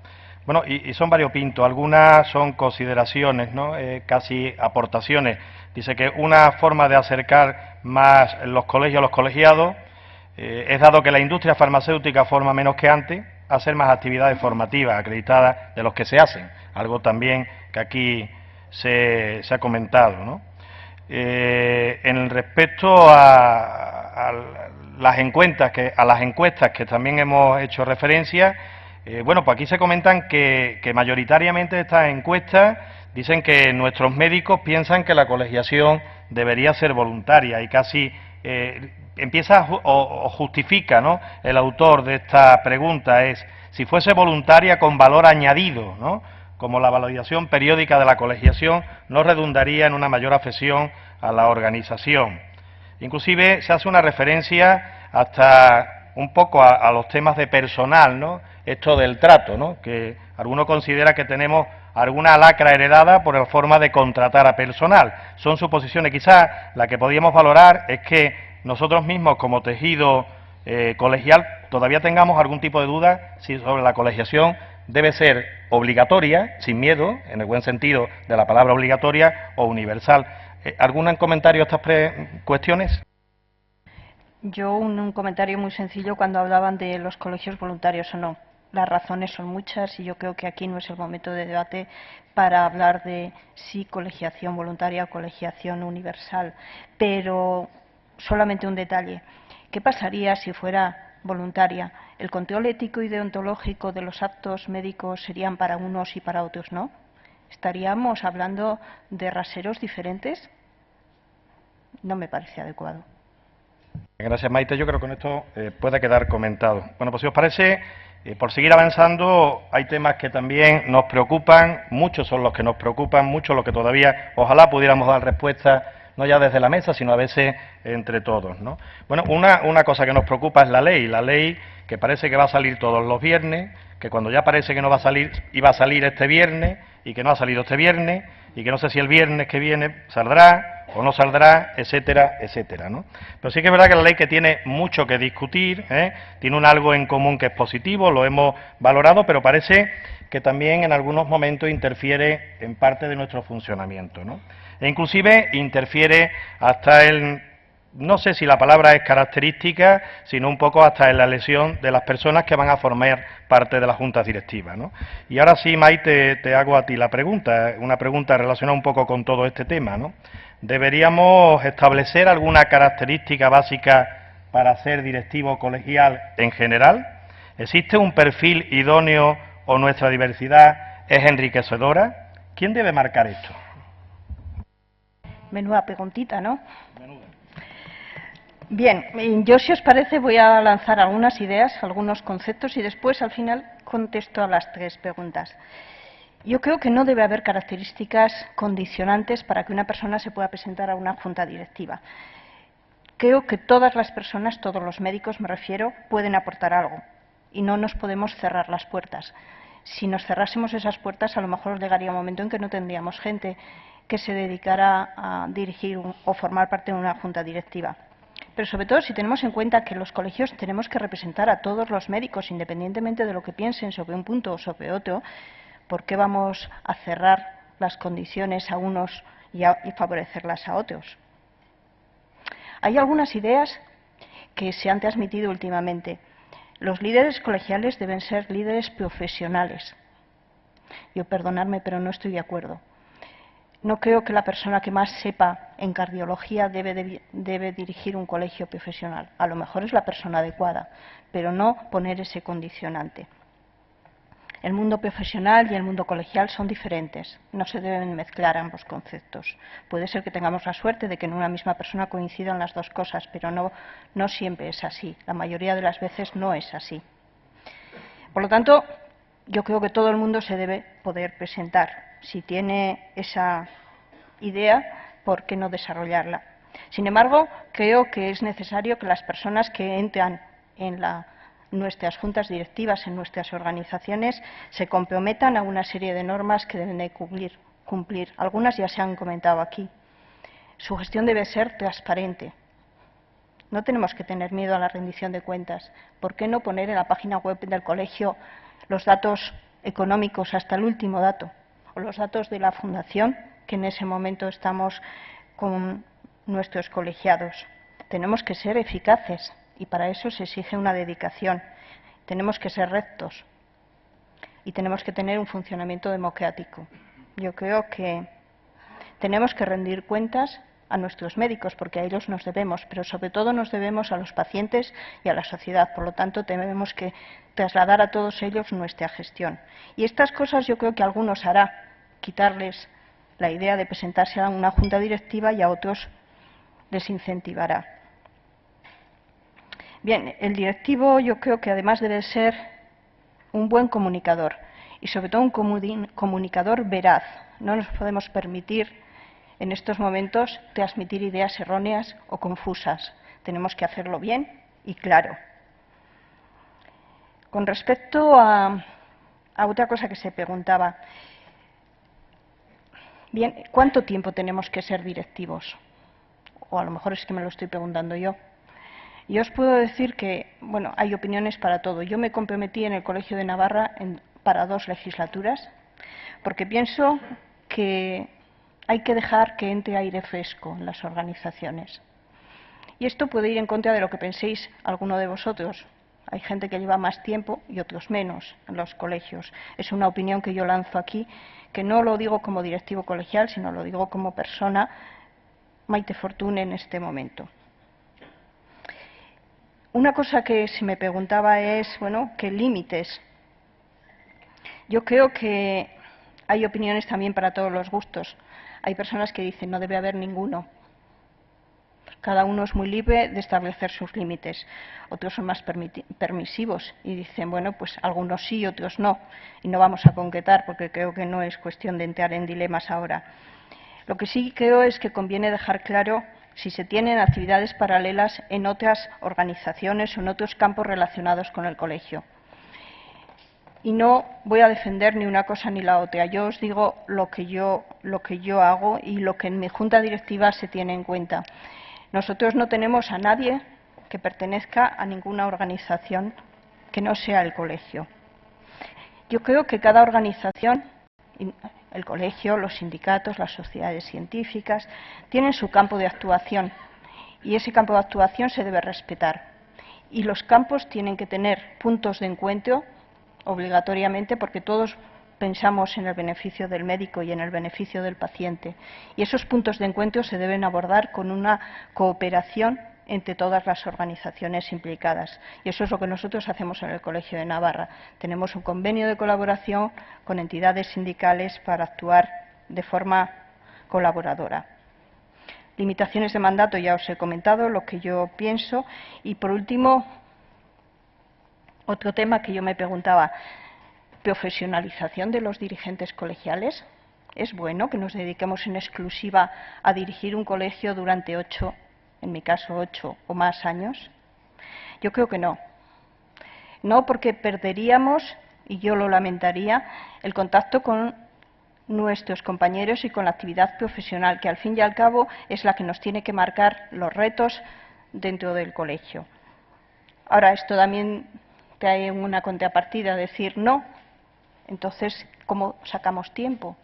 Bueno, y son variopintos, algunas son consideraciones, ¿no? Casi aportaciones. Dice que una forma de acercar más los colegios a los colegiados es, dado que la industria farmacéutica forma menos que antes, hacer más actividades formativas acreditadas de los que se hacen, algo también que aquí se ha comentado, ¿no? En respecto a las encuestas que también hemos hecho referencia, bueno, pues aquí se comentan que mayoritariamente estas encuestas Dicen que nuestros médicos piensan que la colegiación debería ser voluntaria y casi empieza o justifica, ¿no?, el autor de esta pregunta es si fuese voluntaria con valor añadido, ¿no?, como la validación periódica de la colegiación no redundaría en una mayor afección a la organización. Inclusive se hace una referencia hasta un poco a los temas de personal, ¿no?, esto del trato, ¿no?, que alguno considera que tenemos alguna lacra heredada por la forma de contratar a personal. Son suposiciones. Quizás la que podríamos valorar es que nosotros mismos, como tejido colegial, todavía tengamos algún tipo de duda si sobre la colegiación debe ser obligatoria, sin miedo, en el buen sentido de la palabra obligatoria, o universal. ¿Algún comentario a estas cuestiones? Yo un comentario muy sencillo cuando hablaban de los colegios voluntarios o no. Las razones son muchas y yo creo que aquí no es el momento de debate para hablar de si colegiación voluntaria o colegiación universal. Pero solamente un detalle. ¿Qué pasaría si fuera voluntaria? ¿El control ético y deontológico de los actos médicos serían para unos y para otros no? ¿Estaríamos hablando de raseros diferentes? No me parece adecuado. Gracias, Maite. Yo creo que con esto puede quedar comentado. Bueno, pues si os parece, por seguir avanzando, hay temas que también nos preocupan, muchos son los que nos preocupan, muchos los que todavía ojalá pudiéramos dar respuesta, no ya desde la mesa, sino a veces entre todos, ¿no? Bueno, una cosa que nos preocupa es la ley que parece que va a salir todos los viernes, que cuando ya parece que no va a salir, iba a salir este viernes, y que no ha salido este viernes, y que no sé si el viernes que viene saldrá o no saldrá, etcétera, etcétera, ¿no? Pero sí que es verdad que la ley que tiene mucho que discutir, tiene un algo en común que es positivo, lo hemos valorado, pero parece que también en algunos momentos interfiere en parte de nuestro funcionamiento, ¿no? E inclusive interfiere hasta el, no sé si la palabra es característica, sino un poco hasta en la elección de las personas que van a formar parte de las juntas directivas, ¿no? Y ahora sí, Maite, te hago a ti la pregunta, una pregunta relacionada un poco con todo este tema, ¿no? ¿Deberíamos establecer alguna característica básica para ser directivo colegial en general? ¿Existe un perfil idóneo o nuestra diversidad es enriquecedora? ¿Quién debe marcar esto? Menuda preguntita, ¿no? Bien, yo si os parece voy a lanzar algunas ideas, algunos conceptos y después al final contesto a las tres preguntas. Yo creo que no debe haber características condicionantes para que una persona se pueda presentar a una junta directiva. Creo que todas las personas, todos los médicos me refiero, pueden aportar algo y no nos podemos cerrar las puertas. Si nos cerrásemos esas puertas, a lo mejor llegaría un momento en que no tendríamos gente que se dedicara a dirigir o formar parte de una junta directiva. Pero sobre todo si tenemos en cuenta que los colegios tenemos que representar a todos los médicos, independientemente de lo que piensen sobre un punto o sobre otro, ¿por qué vamos a cerrar las condiciones a unos y favorecerlas a otros? Hay algunas ideas que se han transmitido últimamente. Los líderes colegiales deben ser líderes profesionales. Yo, perdonadme, pero no estoy de acuerdo. No creo que la persona que más sepa en cardiología debe dirigir un colegio profesional. A lo mejor es la persona adecuada, pero no poner ese condicionante. El mundo profesional y el mundo colegial son diferentes, no se deben mezclar ambos conceptos. Puede ser que tengamos la suerte de que en una misma persona coincidan las dos cosas, pero no siempre es así. La mayoría de las veces no es así. Por lo tanto, yo creo que todo el mundo se debe poder presentar. Si tiene esa idea, ¿por qué no desarrollarla? Sin embargo, creo que es necesario que las personas que entran en nuestras juntas directivas, en nuestras organizaciones, se comprometan a una serie de normas que deben de cumplir. Algunas ya se han comentado aquí. Su gestión debe ser transparente. No tenemos que tener miedo a la rendición de cuentas. ¿Por qué no poner en la página web del colegio los datos económicos hasta el último dato? O los datos de la fundación, que en ese momento estamos con nuestros colegiados. Tenemos que ser eficaces y para eso se exige una dedicación. Tenemos que ser rectos y tenemos que tener un funcionamiento democrático. Yo creo que tenemos que rendir cuentas a nuestros médicos, porque a ellos nos debemos, pero sobre todo nos debemos a los pacientes y a la sociedad. Por lo tanto, tenemos que trasladar a todos ellos nuestra gestión. Y estas cosas yo creo que algunos hará, quitarles la idea de presentarse a una junta directiva y a otros les incentivará. Bien, el directivo yo creo que además debe ser un buen comunicador y sobre todo un comunicador veraz. No nos podemos permitir en estos momentos transmitir ideas erróneas o confusas. Tenemos que hacerlo bien y claro. Con respecto a otra cosa que se preguntaba, bien, ¿cuánto tiempo tenemos que ser directivos? O a lo mejor es que me lo estoy preguntando yo. Yo os puedo decir que, bueno, hay opiniones para todo. Yo me comprometí en el Colegio de Navarra para 2 legislaturas, porque pienso que hay que dejar que entre aire fresco en las organizaciones. Y esto puede ir en contra de lo que penséis alguno de vosotros. Hay gente que lleva más tiempo y otros menos en los colegios. Es una opinión que yo lanzo aquí, que no lo digo como directivo colegial, sino lo digo como persona, Maite Fortuny, en este momento. Una cosa que se me preguntaba es, bueno, ¿qué límites? Yo creo que hay opiniones también para todos los gustos. Hay personas que dicen no debe haber ninguno. Cada uno es muy libre de establecer sus límites. Otros son más permisivos y dicen, bueno, pues algunos sí, otros no. Y no vamos a concretar porque creo que no es cuestión de entrar en dilemas ahora. Lo que sí creo es que conviene dejar claro si se tienen actividades paralelas en otras organizaciones o en otros campos relacionados con el colegio. Y no voy a defender ni una cosa ni la otra. Yo os digo lo que yo hago y lo que en mi junta directiva se tiene en cuenta. Nosotros no tenemos a nadie que pertenezca a ninguna organización que no sea el colegio. Yo creo que cada organización, el colegio, los sindicatos, las sociedades científicas, tienen su campo de actuación y ese campo de actuación se debe respetar. Y los campos tienen que tener puntos de encuentro obligatoriamente porque todos pensamos en el beneficio del médico y en el beneficio del paciente. Y esos puntos de encuentro se deben abordar con una cooperación entre todas las organizaciones implicadas. Y eso es lo que nosotros hacemos en el Colegio de Navarra. Tenemos un convenio de colaboración con entidades sindicales para actuar de forma colaboradora. Limitaciones de mandato, ya os he comentado lo que yo pienso. Y por último, otro tema que yo me preguntaba, profesionalización de los dirigentes colegiales. ¿Es bueno que nos dediquemos en exclusiva a dirigir un colegio durante 8, en mi caso 8 o más años? Yo creo que no. No, porque perderíamos, y yo lo lamentaría, el contacto con nuestros compañeros y con la actividad profesional, que al fin y al cabo es la que nos tiene que marcar los retos dentro del colegio. Ahora, esto también trae una contrapartida, decir no. Entonces, ¿cómo sacamos tiempo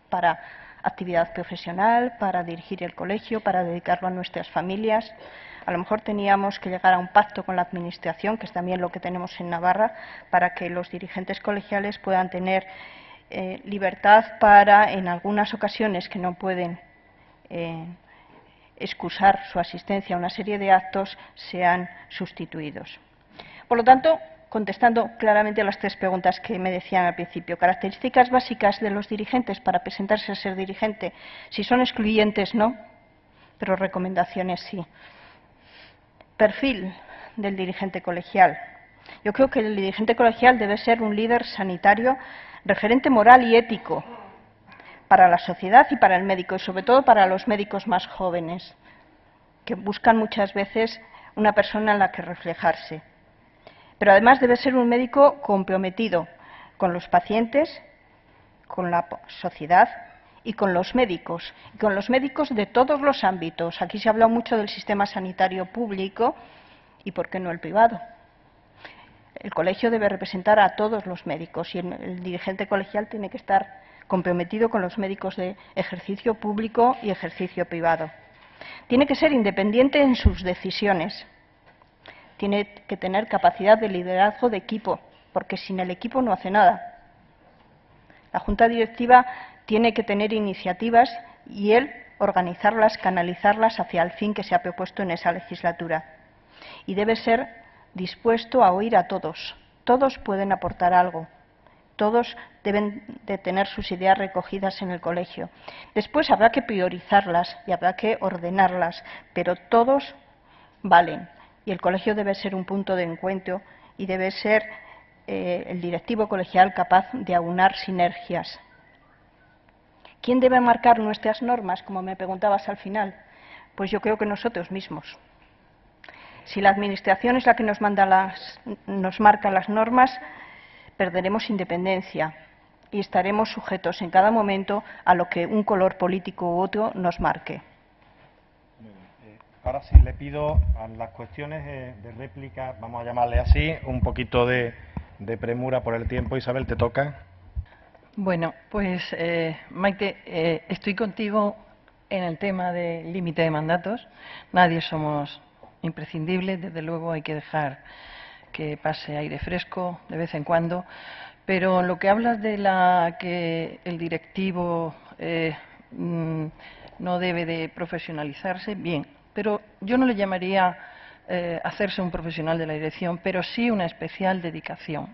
para actividad profesional, para dirigir el colegio, para dedicarlo a nuestras familias? A lo mejor teníamos que llegar a un pacto con la Administración, que es también lo que tenemos en Navarra, para que los dirigentes colegiales puedan tener libertad para, en algunas ocasiones que no pueden excusar su asistencia a una serie de actos, sean sustituidos. Por lo tanto, contestando claramente a las 3 preguntas que me decían al principio. Características básicas de los dirigentes para presentarse a ser dirigente. Si son excluyentes, no, pero recomendaciones sí. Perfil del dirigente colegial. Yo creo que el dirigente colegial debe ser un líder sanitario, referente moral y ético para la sociedad y para el médico, y sobre todo para los médicos más jóvenes, que buscan muchas veces una persona en la que reflejarse. Pero además debe ser un médico comprometido con los pacientes, con la sociedad y con los médicos de todos los ámbitos. Aquí se ha hablado mucho del sistema sanitario público y, ¿por qué no, el privado? El colegio debe representar a todos los médicos y el dirigente colegial tiene que estar comprometido con los médicos de ejercicio público y ejercicio privado. Tiene que ser independiente en sus decisiones. Tiene que tener capacidad de liderazgo de equipo, porque sin el equipo no hace nada. La Junta Directiva tiene que tener iniciativas y él organizarlas, canalizarlas hacia el fin que se ha propuesto en esa legislatura. Y debe ser dispuesto a oír a todos. Todos pueden aportar algo. todos deben de tener sus ideas recogidas en el colegio. Después habrá que priorizarlas y habrá que ordenarlas, pero todos valen. Y el colegio debe ser un punto de encuentro y debe ser el directivo colegial capaz de aunar sinergias. ¿Quién debe marcar nuestras normas, como me preguntabas al final? Pues yo creo que nosotros mismos. Si la Administración es la que nos marca las normas, perderemos independencia y estaremos sujetos en cada momento a lo que un color político u otro nos marque. Ahora sí le pido a las cuestiones de réplica, vamos a llamarle así, un poquito de premura por el tiempo. Isabel, te toca. Bueno, pues Maite, estoy contigo en el tema del límite de mandatos. Nadie somos imprescindibles, desde luego hay que dejar que pase aire fresco de vez en cuando, pero lo que hablas de que el directivo no debe de profesionalizarse, bien, pero yo no le llamaría hacerse un profesional de la dirección, pero sí una especial dedicación.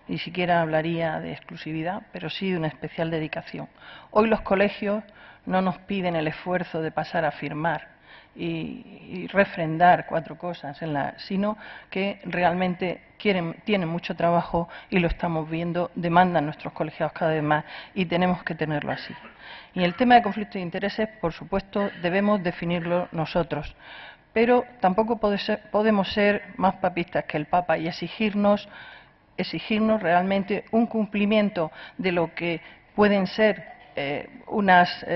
Ni siquiera hablaría de exclusividad, pero sí de una especial dedicación. Hoy los colegios no nos piden el esfuerzo de pasar a firmar y refrendar 4 cosas, sino que realmente tienen mucho trabajo y lo estamos viendo, demandan nuestros colegiados cada vez más y tenemos que tenerlo así. Y el tema de conflicto de intereses, por supuesto, debemos definirlo nosotros, pero tampoco podemos ser más papistas que el Papa y exigirnos realmente un cumplimiento de lo que pueden ser unas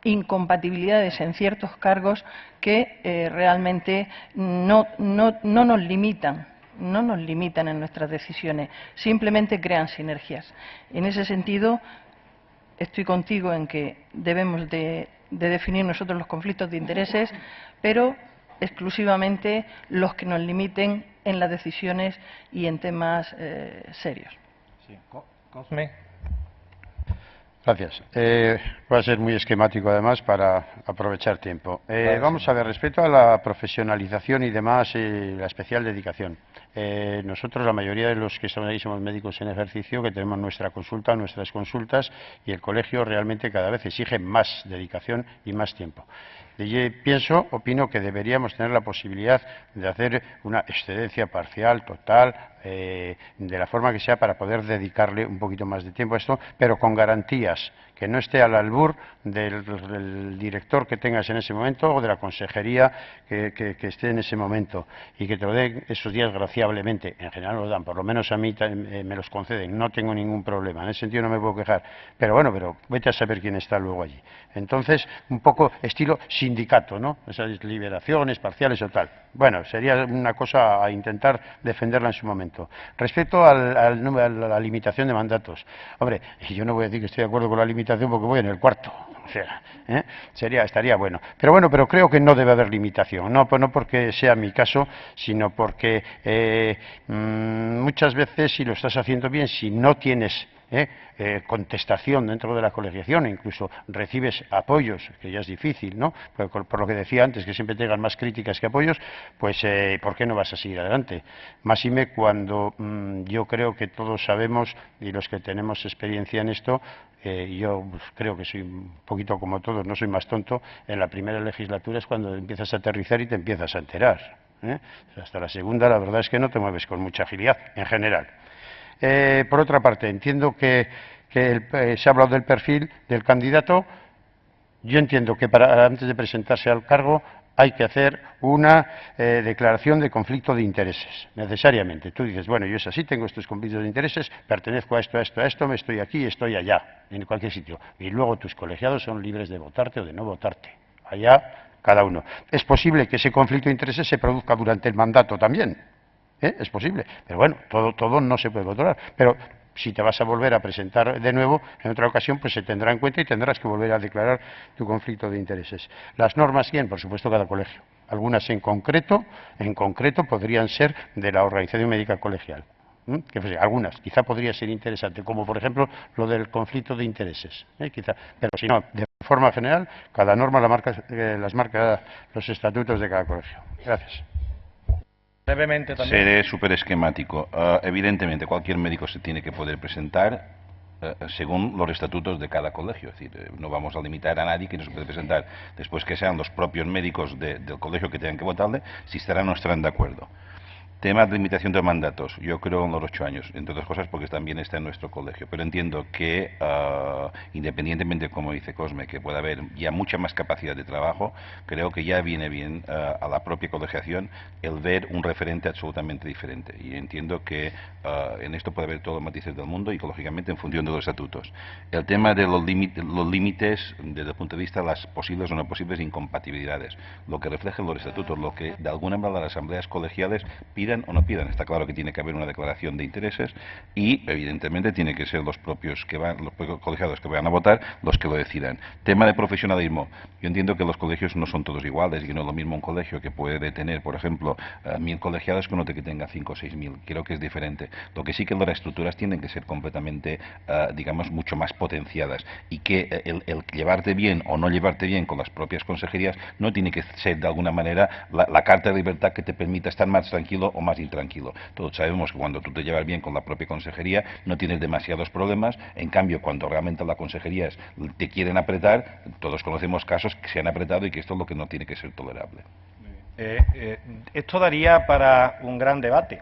incompatibilidades en ciertos cargos que realmente no nos limitan en nuestras decisiones, simplemente crean sinergias. En ese sentido, estoy contigo en que debemos de definir nosotros los conflictos de intereses, pero exclusivamente los que nos limiten en las decisiones y en temas serios. Sí. Cosme. Gracias. Voy a ser muy esquemático, además, para aprovechar tiempo. Vamos a ver, respecto a la profesionalización y demás, la especial dedicación. Nosotros, la mayoría de los que estamos ahí, somos médicos en ejercicio, que tenemos nuestra consulta, nuestras consultas, y el colegio realmente cada vez exige más dedicación y más tiempo. Yo opino que deberíamos tener la posibilidad de hacer una excedencia parcial, total, de la forma que sea, para poder dedicarle un poquito más de tiempo a esto, pero con garantías, que no esté al albur del director que tengas en ese momento o de la consejería que esté en ese momento, y que te lo den esos días graciablemente. En general lo dan, por lo menos a mí me los conceden, no tengo ningún problema, en ese sentido no me puedo quejar, pero bueno, vete a saber quién está luego allí. Entonces, un poco estilo sindicato, ¿no? Esas liberaciones parciales o tal. Bueno, sería una cosa a intentar defenderla en su momento. Respecto a la limitación de mandatos, hombre, yo no voy a decir que estoy de acuerdo con la limitación porque voy en el cuarto, o sea, estaría bueno. Pero creo que no debe haber limitación, no porque sea mi caso, sino porque muchas veces, si lo estás haciendo bien, si no tienes contestación dentro de la colegiación, e incluso recibes apoyos, que ya es difícil, ¿no? Por lo que decía antes, que siempre tengan más críticas que apoyos, pues ¿por qué no vas a seguir adelante? Máxime cuando yo creo que todos sabemos, y los que tenemos experiencia en esto, yo creo que soy un poquito como todos, no soy más tonto, en la primera legislatura es cuando empiezas a aterrizar y te empiezas a enterar. Hasta la segunda, la verdad es que no te mueves con mucha agilidad, en general. Por otra parte, entiendo que se ha hablado del perfil del candidato. Yo entiendo que antes de presentarse al cargo hay que hacer una declaración de conflicto de intereses, necesariamente. Tú dices, bueno, yo es así, tengo estos conflictos de intereses, pertenezco a esto, me estoy aquí, estoy allá, en cualquier sitio. Y luego tus colegiados son libres de votarte o de no votarte. Allá cada uno. Es posible que ese conflicto de intereses se produzca durante el mandato también. Es posible, pero bueno, todo no se puede controlar. Pero si te vas a volver a presentar de nuevo, en otra ocasión, pues se tendrá en cuenta y tendrás que volver a declarar tu conflicto de intereses. Las normas, ¿quién? Por supuesto, cada colegio. Algunas en concreto podrían ser de la Organización Médica Colegial. Algunas, quizá podría ser interesante, como por ejemplo lo del conflicto de intereses, quizá, pero si no, de forma general, cada norma las marca los estatutos de cada colegio. Gracias. Brevemente también. Seré súper esquemático. Evidentemente, cualquier médico se tiene que poder presentar según los estatutos de cada colegio. Es decir, no vamos a limitar a nadie que no se puede presentar. Después que sean los propios médicos del colegio que tengan que votarle, si estarán o no estarán de acuerdo. Tema de limitación de mandatos, yo creo en los 8 años, entre otras cosas porque también está en nuestro colegio, pero entiendo que independientemente, como dice Cosme, que pueda haber ya mucha más capacidad de trabajo, creo que ya viene bien a la propia colegiación el ver un referente absolutamente diferente, y entiendo que en esto puede haber todos los matices del mundo y lógicamente en función de los estatutos. El tema de los límites desde el punto de vista de las posibles o no posibles incompatibilidades, lo que reflejan los estatutos, lo que de alguna manera las asambleas colegiales pidan o no pidan. Está claro que tiene que haber una declaración de intereses y evidentemente tiene que ser los propios colegiados que vayan a votar los que lo decidan. Tema de profesionalismo, yo entiendo que los colegios no son todos iguales y que no es lo mismo un colegio que puede tener, por ejemplo, 1000 colegiados que uno que tenga 5 o 6000, creo que es diferente. Lo que sí que las estructuras tienen que ser completamente, digamos, mucho más potenciadas, y que el llevarte bien o no llevarte bien con las propias consejerías no tiene que ser de alguna manera la carta de libertad que te permita estar más tranquilo o más intranquilo. Todos sabemos que cuando tú te llevas bien con la propia consejería no tienes demasiados problemas. En cambio, cuando realmente las consejerías te quieren apretar, todos conocemos casos que se han apretado y que esto es lo que no tiene que ser tolerable. Esto daría para un gran debate,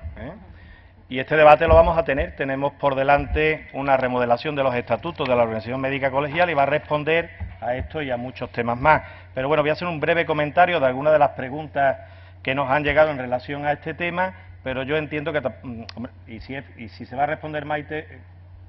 y este debate lo vamos a tener. Tenemos por delante una remodelación de los estatutos de la Organización Médica Colegial y va a responder a esto y a muchos temas más. Pero bueno, voy a hacer un breve comentario de algunas de las preguntas que nos han llegado en relación a este tema, pero yo entiendo que, y si se va a responder, Maite,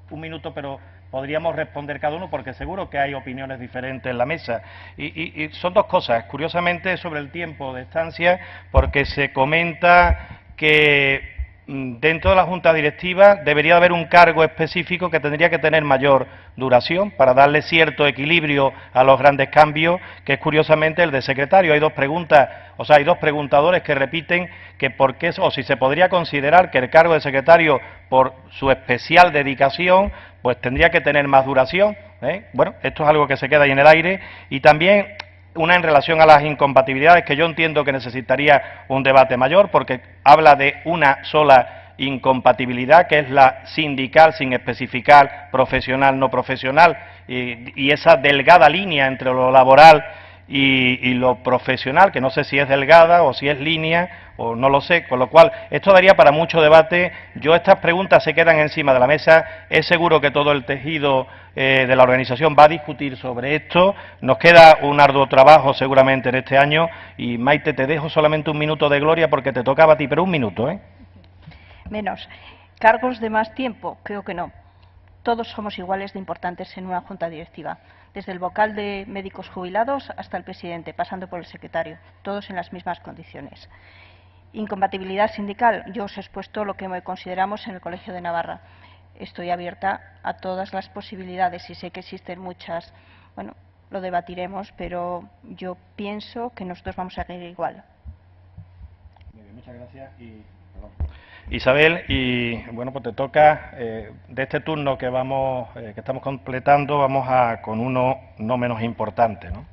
un minuto, pero podríamos responder cada uno porque seguro que hay opiniones diferentes en la mesa. Y son dos cosas, curiosamente, sobre el tiempo de estancia, porque se comenta que dentro de la Junta Directiva debería haber un cargo específico que tendría que tener mayor duración para darle cierto equilibrio a los grandes cambios, que es curiosamente el de secretario. Hay dos preguntas, o sea, hay dos preguntadores que repiten que por qué, o si se podría considerar que el cargo de secretario, por su especial dedicación, pues tendría que tener más duración. Bueno, esto es algo que se queda ahí en el aire. Y también una en relación a las incompatibilidades, que yo entiendo que necesitaría un debate mayor, porque habla de una sola incompatibilidad, que es la sindical, sin especificar profesional, no profesional, y esa delgada línea entre lo laboral y lo profesional, que no sé si es delgada o si es línea, o no lo sé, con lo cual esto daría para mucho debate. Estas preguntas se quedan encima de la mesa, es seguro que todo el tejido de la organización va a discutir sobre esto, nos queda un arduo trabajo seguramente en este año, y Maite, te dejo solamente un minuto de gloria porque te tocaba a ti, pero un minuto, Menos. ¿Cargos de más tiempo? Creo que no. Todos somos iguales de importantes en una junta directiva, desde el vocal de médicos jubilados hasta el presidente, pasando por el secretario, todos en las mismas condiciones. Incompatibilidad sindical, yo os he expuesto lo que consideramos en el Colegio de Navarra. Estoy abierta a todas las posibilidades y sé que existen muchas. Bueno, lo debatiremos, pero yo pienso que nosotros vamos a seguir igual. Muy bien, muchas gracias. Isabel, y bueno, pues te toca de este turno que estamos completando, vamos con uno no menos importante, ¿no?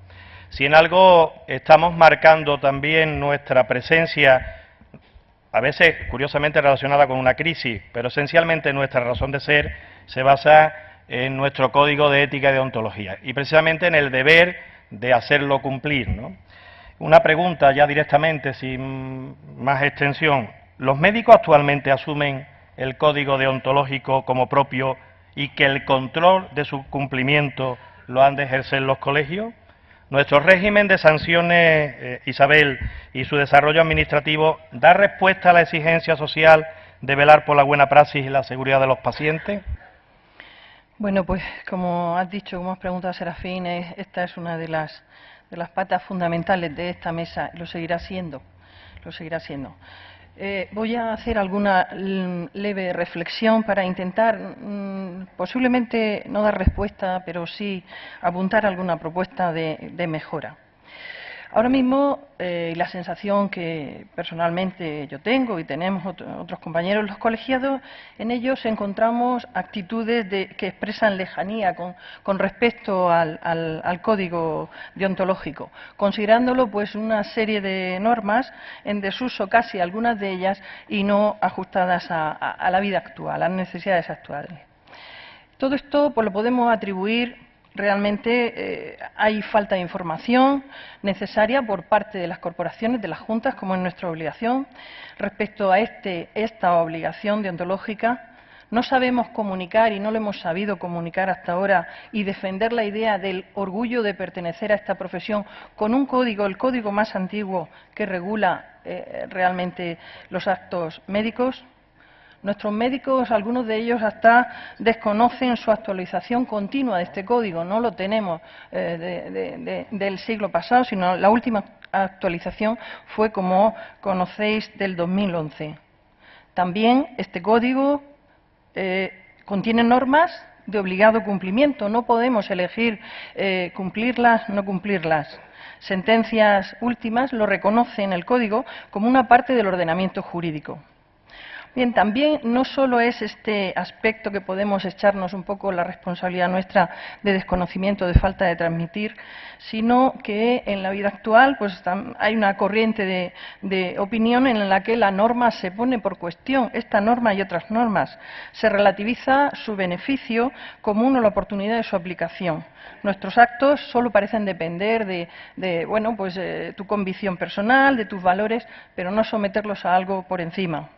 Si en algo estamos marcando también nuestra presencia, a veces curiosamente relacionada con una crisis, pero esencialmente nuestra razón de ser se basa en nuestro código de ética y deontología, y precisamente en el deber de hacerlo cumplir, ¿no? Una pregunta ya directamente, sin más extensión. ¿Los médicos actualmente asumen el código deontológico como propio y que el control de su cumplimiento lo han de ejercer los colegios? ¿Nuestro régimen de sanciones, Isabel, y su desarrollo administrativo da respuesta a la exigencia social de velar por la buena praxis y la seguridad de los pacientes? Bueno, pues como has dicho, como has preguntado, Serafín, esta es una de las patas fundamentales de esta mesa, lo seguirá siendo, lo seguirá siendo. Voy a hacer alguna leve reflexión para intentar, posiblemente no dar respuesta, pero sí apuntar alguna propuesta de mejora. Ahora mismo, la sensación que personalmente yo tengo y tenemos otros compañeros, los colegiados, en ellos encontramos actitudes que expresan lejanía con respecto al código deontológico, considerándolo pues una serie de normas en desuso casi algunas de ellas y no ajustadas a la vida actual, a las necesidades actuales. Todo esto pues lo podemos atribuir. Realmente hay falta de información necesaria por parte de las corporaciones, de las juntas, como es nuestra obligación. Respecto a esta obligación deontológica, no sabemos comunicar y no lo hemos sabido comunicar hasta ahora y defender la idea del orgullo de pertenecer a esta profesión con un código, el código más antiguo que regula realmente los actos médicos. Nuestros médicos, algunos de ellos hasta desconocen su actualización continua de este código. No lo tenemos del siglo pasado, sino la última actualización fue, como conocéis, del 2011. También este código contiene normas de obligado cumplimiento. No podemos elegir cumplirlas, no cumplirlas. Sentencias últimas lo reconocen el código como una parte del ordenamiento jurídico. Bien, también no solo es este aspecto que podemos echarnos un poco la responsabilidad nuestra de desconocimiento, de falta de transmitir, sino que en la vida actual pues hay una corriente de opinión en la que la norma se pone por cuestión, esta norma y otras normas. Se relativiza su beneficio como una oportunidad de su aplicación. Nuestros actos solo parecen depender de tu convicción personal, de tus valores, pero no someterlos a algo por encima.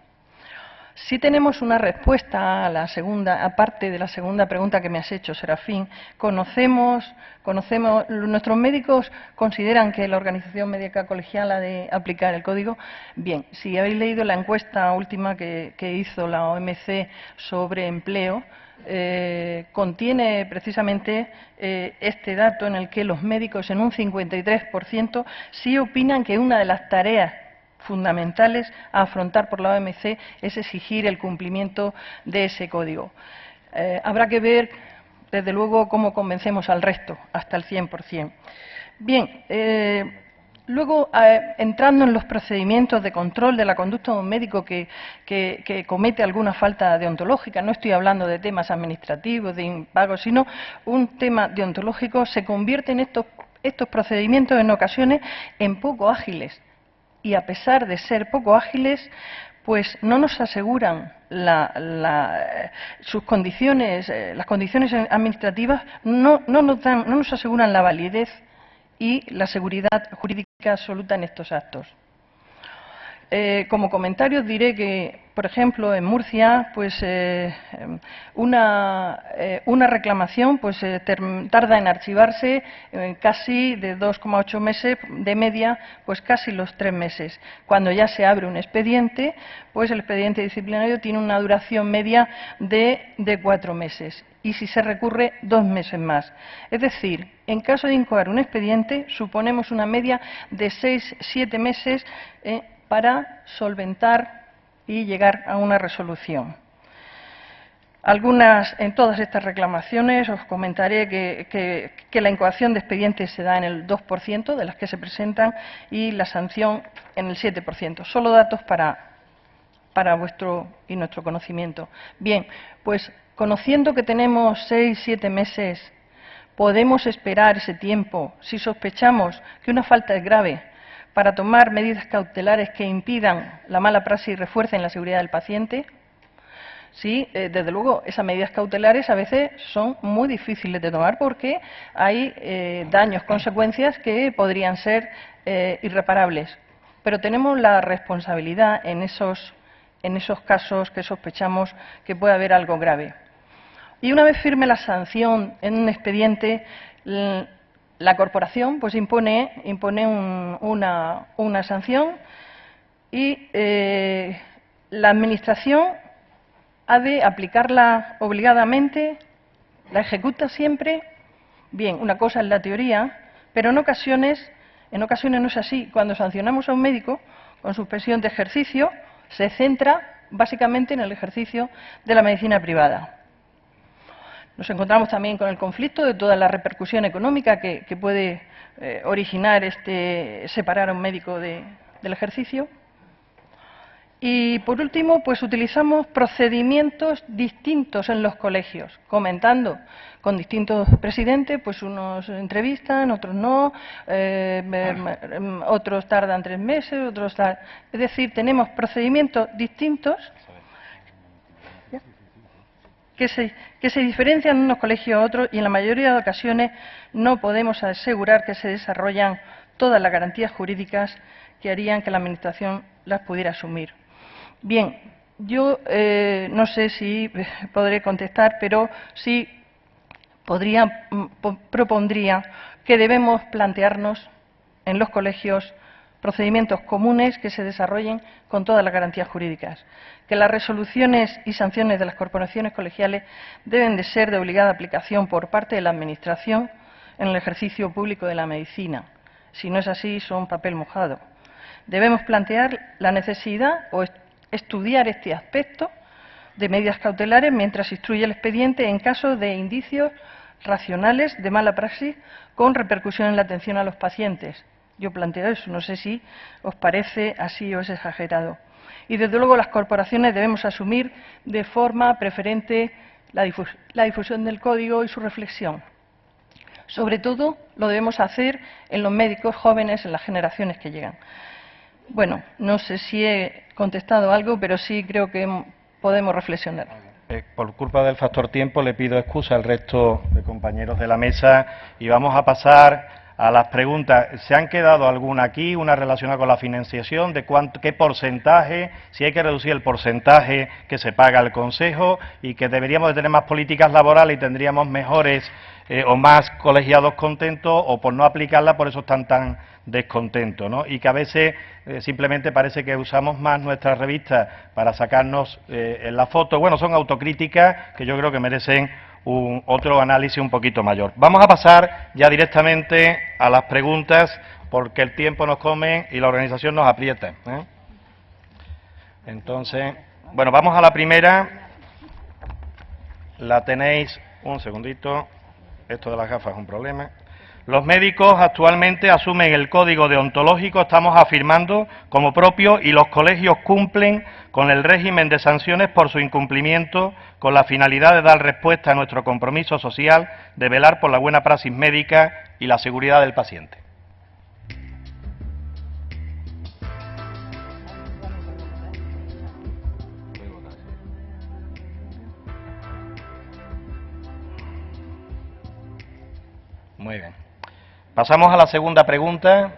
Sí tenemos una respuesta a la segunda, aparte de la segunda pregunta que me has hecho, Serafín. Nuestros médicos consideran que la organización médica colegial ha de aplicar el código. Bien, si habéis leído la encuesta última que hizo la OMC sobre empleo, contiene precisamente este dato en el que los médicos en un 53% sí opinan que una de las tareas fundamentales a afrontar por la OMC es exigir el cumplimiento de ese código. Habrá que ver, desde luego, cómo convencemos al resto, hasta el 100%. Bien, luego, entrando en los procedimientos de control de la conducta de un médico que comete alguna falta deontológica, no estoy hablando de temas administrativos, de impagos, sino un tema deontológico, se convierten estos procedimientos en ocasiones en poco ágiles. Y a pesar de ser poco ágiles, pues no nos aseguran sus condiciones, las condiciones administrativas no nos aseguran la validez y la seguridad jurídica absoluta en estos actos. Como comentario diré que, por ejemplo, en Murcia, pues una reclamación pues tarda en archivarse casi de 2,8 meses, de media, pues casi los 3 meses. Cuando ya se abre un expediente, pues el expediente disciplinario tiene una duración media de 4 meses. Y si se recurre, 2 meses más. Es decir, en caso de incoar un expediente, suponemos una media de 6-7 meses para solventar y llegar a una resolución. En todas estas reclamaciones os comentaré que la incoación de expedientes se da en el 2% de las que se presentan y la sanción en el 7%. Solo datos para vuestro y nuestro conocimiento. Bien, pues conociendo que tenemos 6-7 meses, podemos esperar ese tiempo si sospechamos que una falta es grave, para tomar medidas cautelares que impidan la mala praxis y refuercen la seguridad del paciente. Sí, desde luego, esas medidas cautelares a veces son muy difíciles de tomar porque hay daños, consecuencias que podrían ser irreparables. Pero tenemos la responsabilidad en esos casos que sospechamos que puede haber algo grave. Y una vez firme la sanción en un expediente, la corporación pues impone una sanción y la Administración ha de aplicarla obligadamente, la ejecuta siempre. Bien, una cosa es la teoría, pero en ocasiones no es así. Cuando sancionamos a un médico con suspensión de ejercicio, se centra básicamente en el ejercicio de la medicina privada. Nos encontramos también con el conflicto de toda la repercusión económica que puede originar separar a un médico del ejercicio. Y, por último, pues utilizamos procedimientos distintos en los colegios, comentando con distintos presidentes, pues unos entrevistan, otros no, otros tardan 3 meses, otros tardan. Es decir, tenemos procedimientos distintos que se diferencian en unos colegios a otros y en la mayoría de ocasiones no podemos asegurar que se desarrollan todas las garantías jurídicas que harían que la Administración las pudiera asumir. Bien, yo no sé si podré contestar, pero sí propondría que debemos plantearnos en los colegios procedimientos comunes que se desarrollen con todas las garantías jurídicas, que las resoluciones y sanciones de las corporaciones colegiales deben de ser de obligada aplicación por parte de la Administración en el ejercicio público de la medicina. Si no es así, son papel mojado. Debemos plantear la necesidad o estudiar este aspecto de medidas cautelares mientras se instruye el expediente en caso de indicios racionales de mala praxis con repercusión en la atención a los pacientes. Yo planteo eso, no sé si os parece así o es exagerado. Y, desde luego, las corporaciones debemos asumir de forma preferente la difusión del código y su reflexión. Sobre todo, lo debemos hacer en los médicos jóvenes, en las generaciones que llegan. Bueno, no sé si he contestado algo, pero sí creo que podemos reflexionar. Por culpa del factor tiempo le pido excusa al resto de compañeros de la mesa y vamos a pasar a las preguntas. ¿Se han quedado alguna aquí, una relacionada con la financiación, de qué porcentaje, si hay que reducir el porcentaje que se paga al Consejo y que deberíamos de tener más políticas laborales y tendríamos mejores o más colegiados contentos, o por no aplicarla por eso están tan descontentos, ¿no? Y que a veces simplemente parece que usamos más nuestras revistas para sacarnos en la foto. Bueno, son autocríticas que yo creo que merecen otro análisis un poquito mayor. Vamos a pasar ya directamente a las preguntas porque el tiempo nos come y la organización nos aprieta, ¿eh? Entonces, bueno, vamos a la primera. La tenéis, un segundito, esto de las gafas es un problema. Los médicos actualmente asumen el código deontológico, estamos afirmando, como propio, y los colegios cumplen con el régimen de sanciones por su incumplimiento, con la finalidad de dar respuesta a nuestro compromiso social de velar por la buena praxis médica y la seguridad del paciente. Muy bien. Pasamos a la segunda pregunta.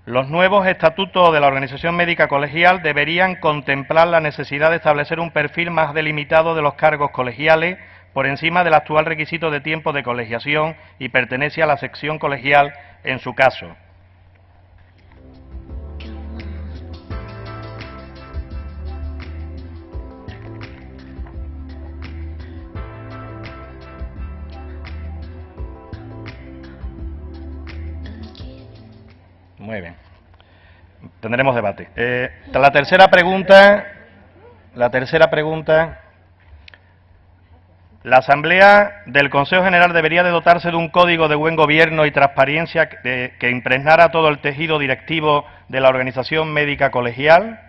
Los nuevos estatutos de la Organización Médica Colegial deberían contemplar la necesidad de establecer un perfil más delimitado de los cargos colegiales por encima del actual requisito de tiempo de colegiación y pertenencia a la sección colegial en su caso. Muy bien. Tendremos debate. La tercera pregunta. La Asamblea del Consejo General debería de dotarse de un código de buen gobierno y transparencia que impregnara todo el tejido directivo de la Organización Médica Colegial.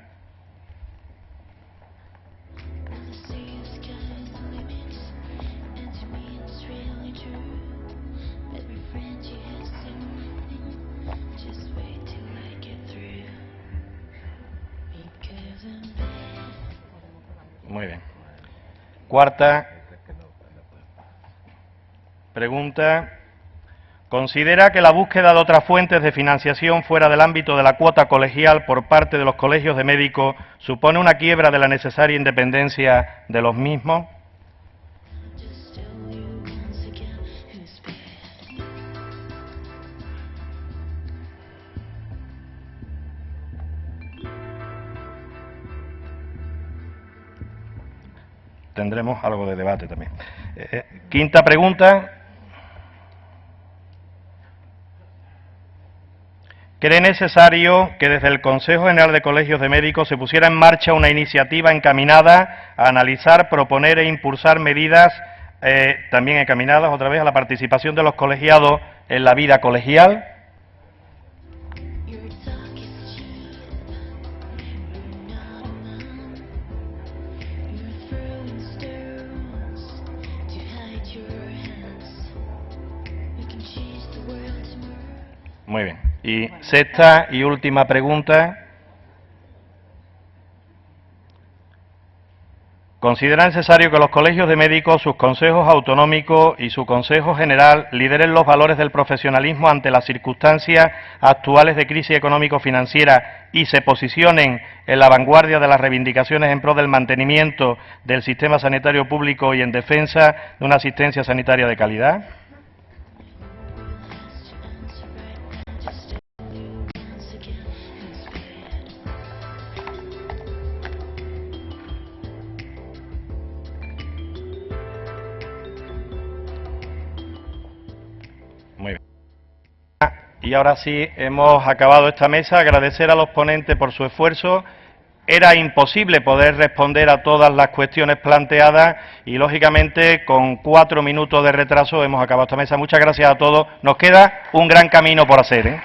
Muy bien. Cuarta pregunta. ¿Considera que la búsqueda de otras fuentes de financiación fuera del ámbito de la cuota colegial por parte de los colegios de médicos supone una quiebra de la necesaria independencia de los mismos? Tendremos algo de debate también. Quinta pregunta. cree necesario que desde el Consejo General de Colegios de Médicos se pusiera en marcha una iniciativa encaminada a analizar, proponer e impulsar medidas también encaminadas otra vez a la participación de los colegiados en la vida colegial. Muy bien. Y sexta y última pregunta. ¿Considera necesario que los colegios de médicos, sus consejos autonómicos y su Consejo General lideren los valores del profesionalismo ante las circunstancias actuales de crisis económico-financiera y se posicionen en la vanguardia de las reivindicaciones en pro del mantenimiento del sistema sanitario público y en defensa de una asistencia sanitaria de calidad? Muy bien. Y ahora sí, hemos acabado esta mesa. Agradecer a los ponentes por su esfuerzo. Era imposible poder responder a todas las cuestiones planteadas y, lógicamente, con 4 minutos de retraso hemos acabado esta mesa. Muchas gracias a todos. Nos queda un gran camino por hacer, ¿eh?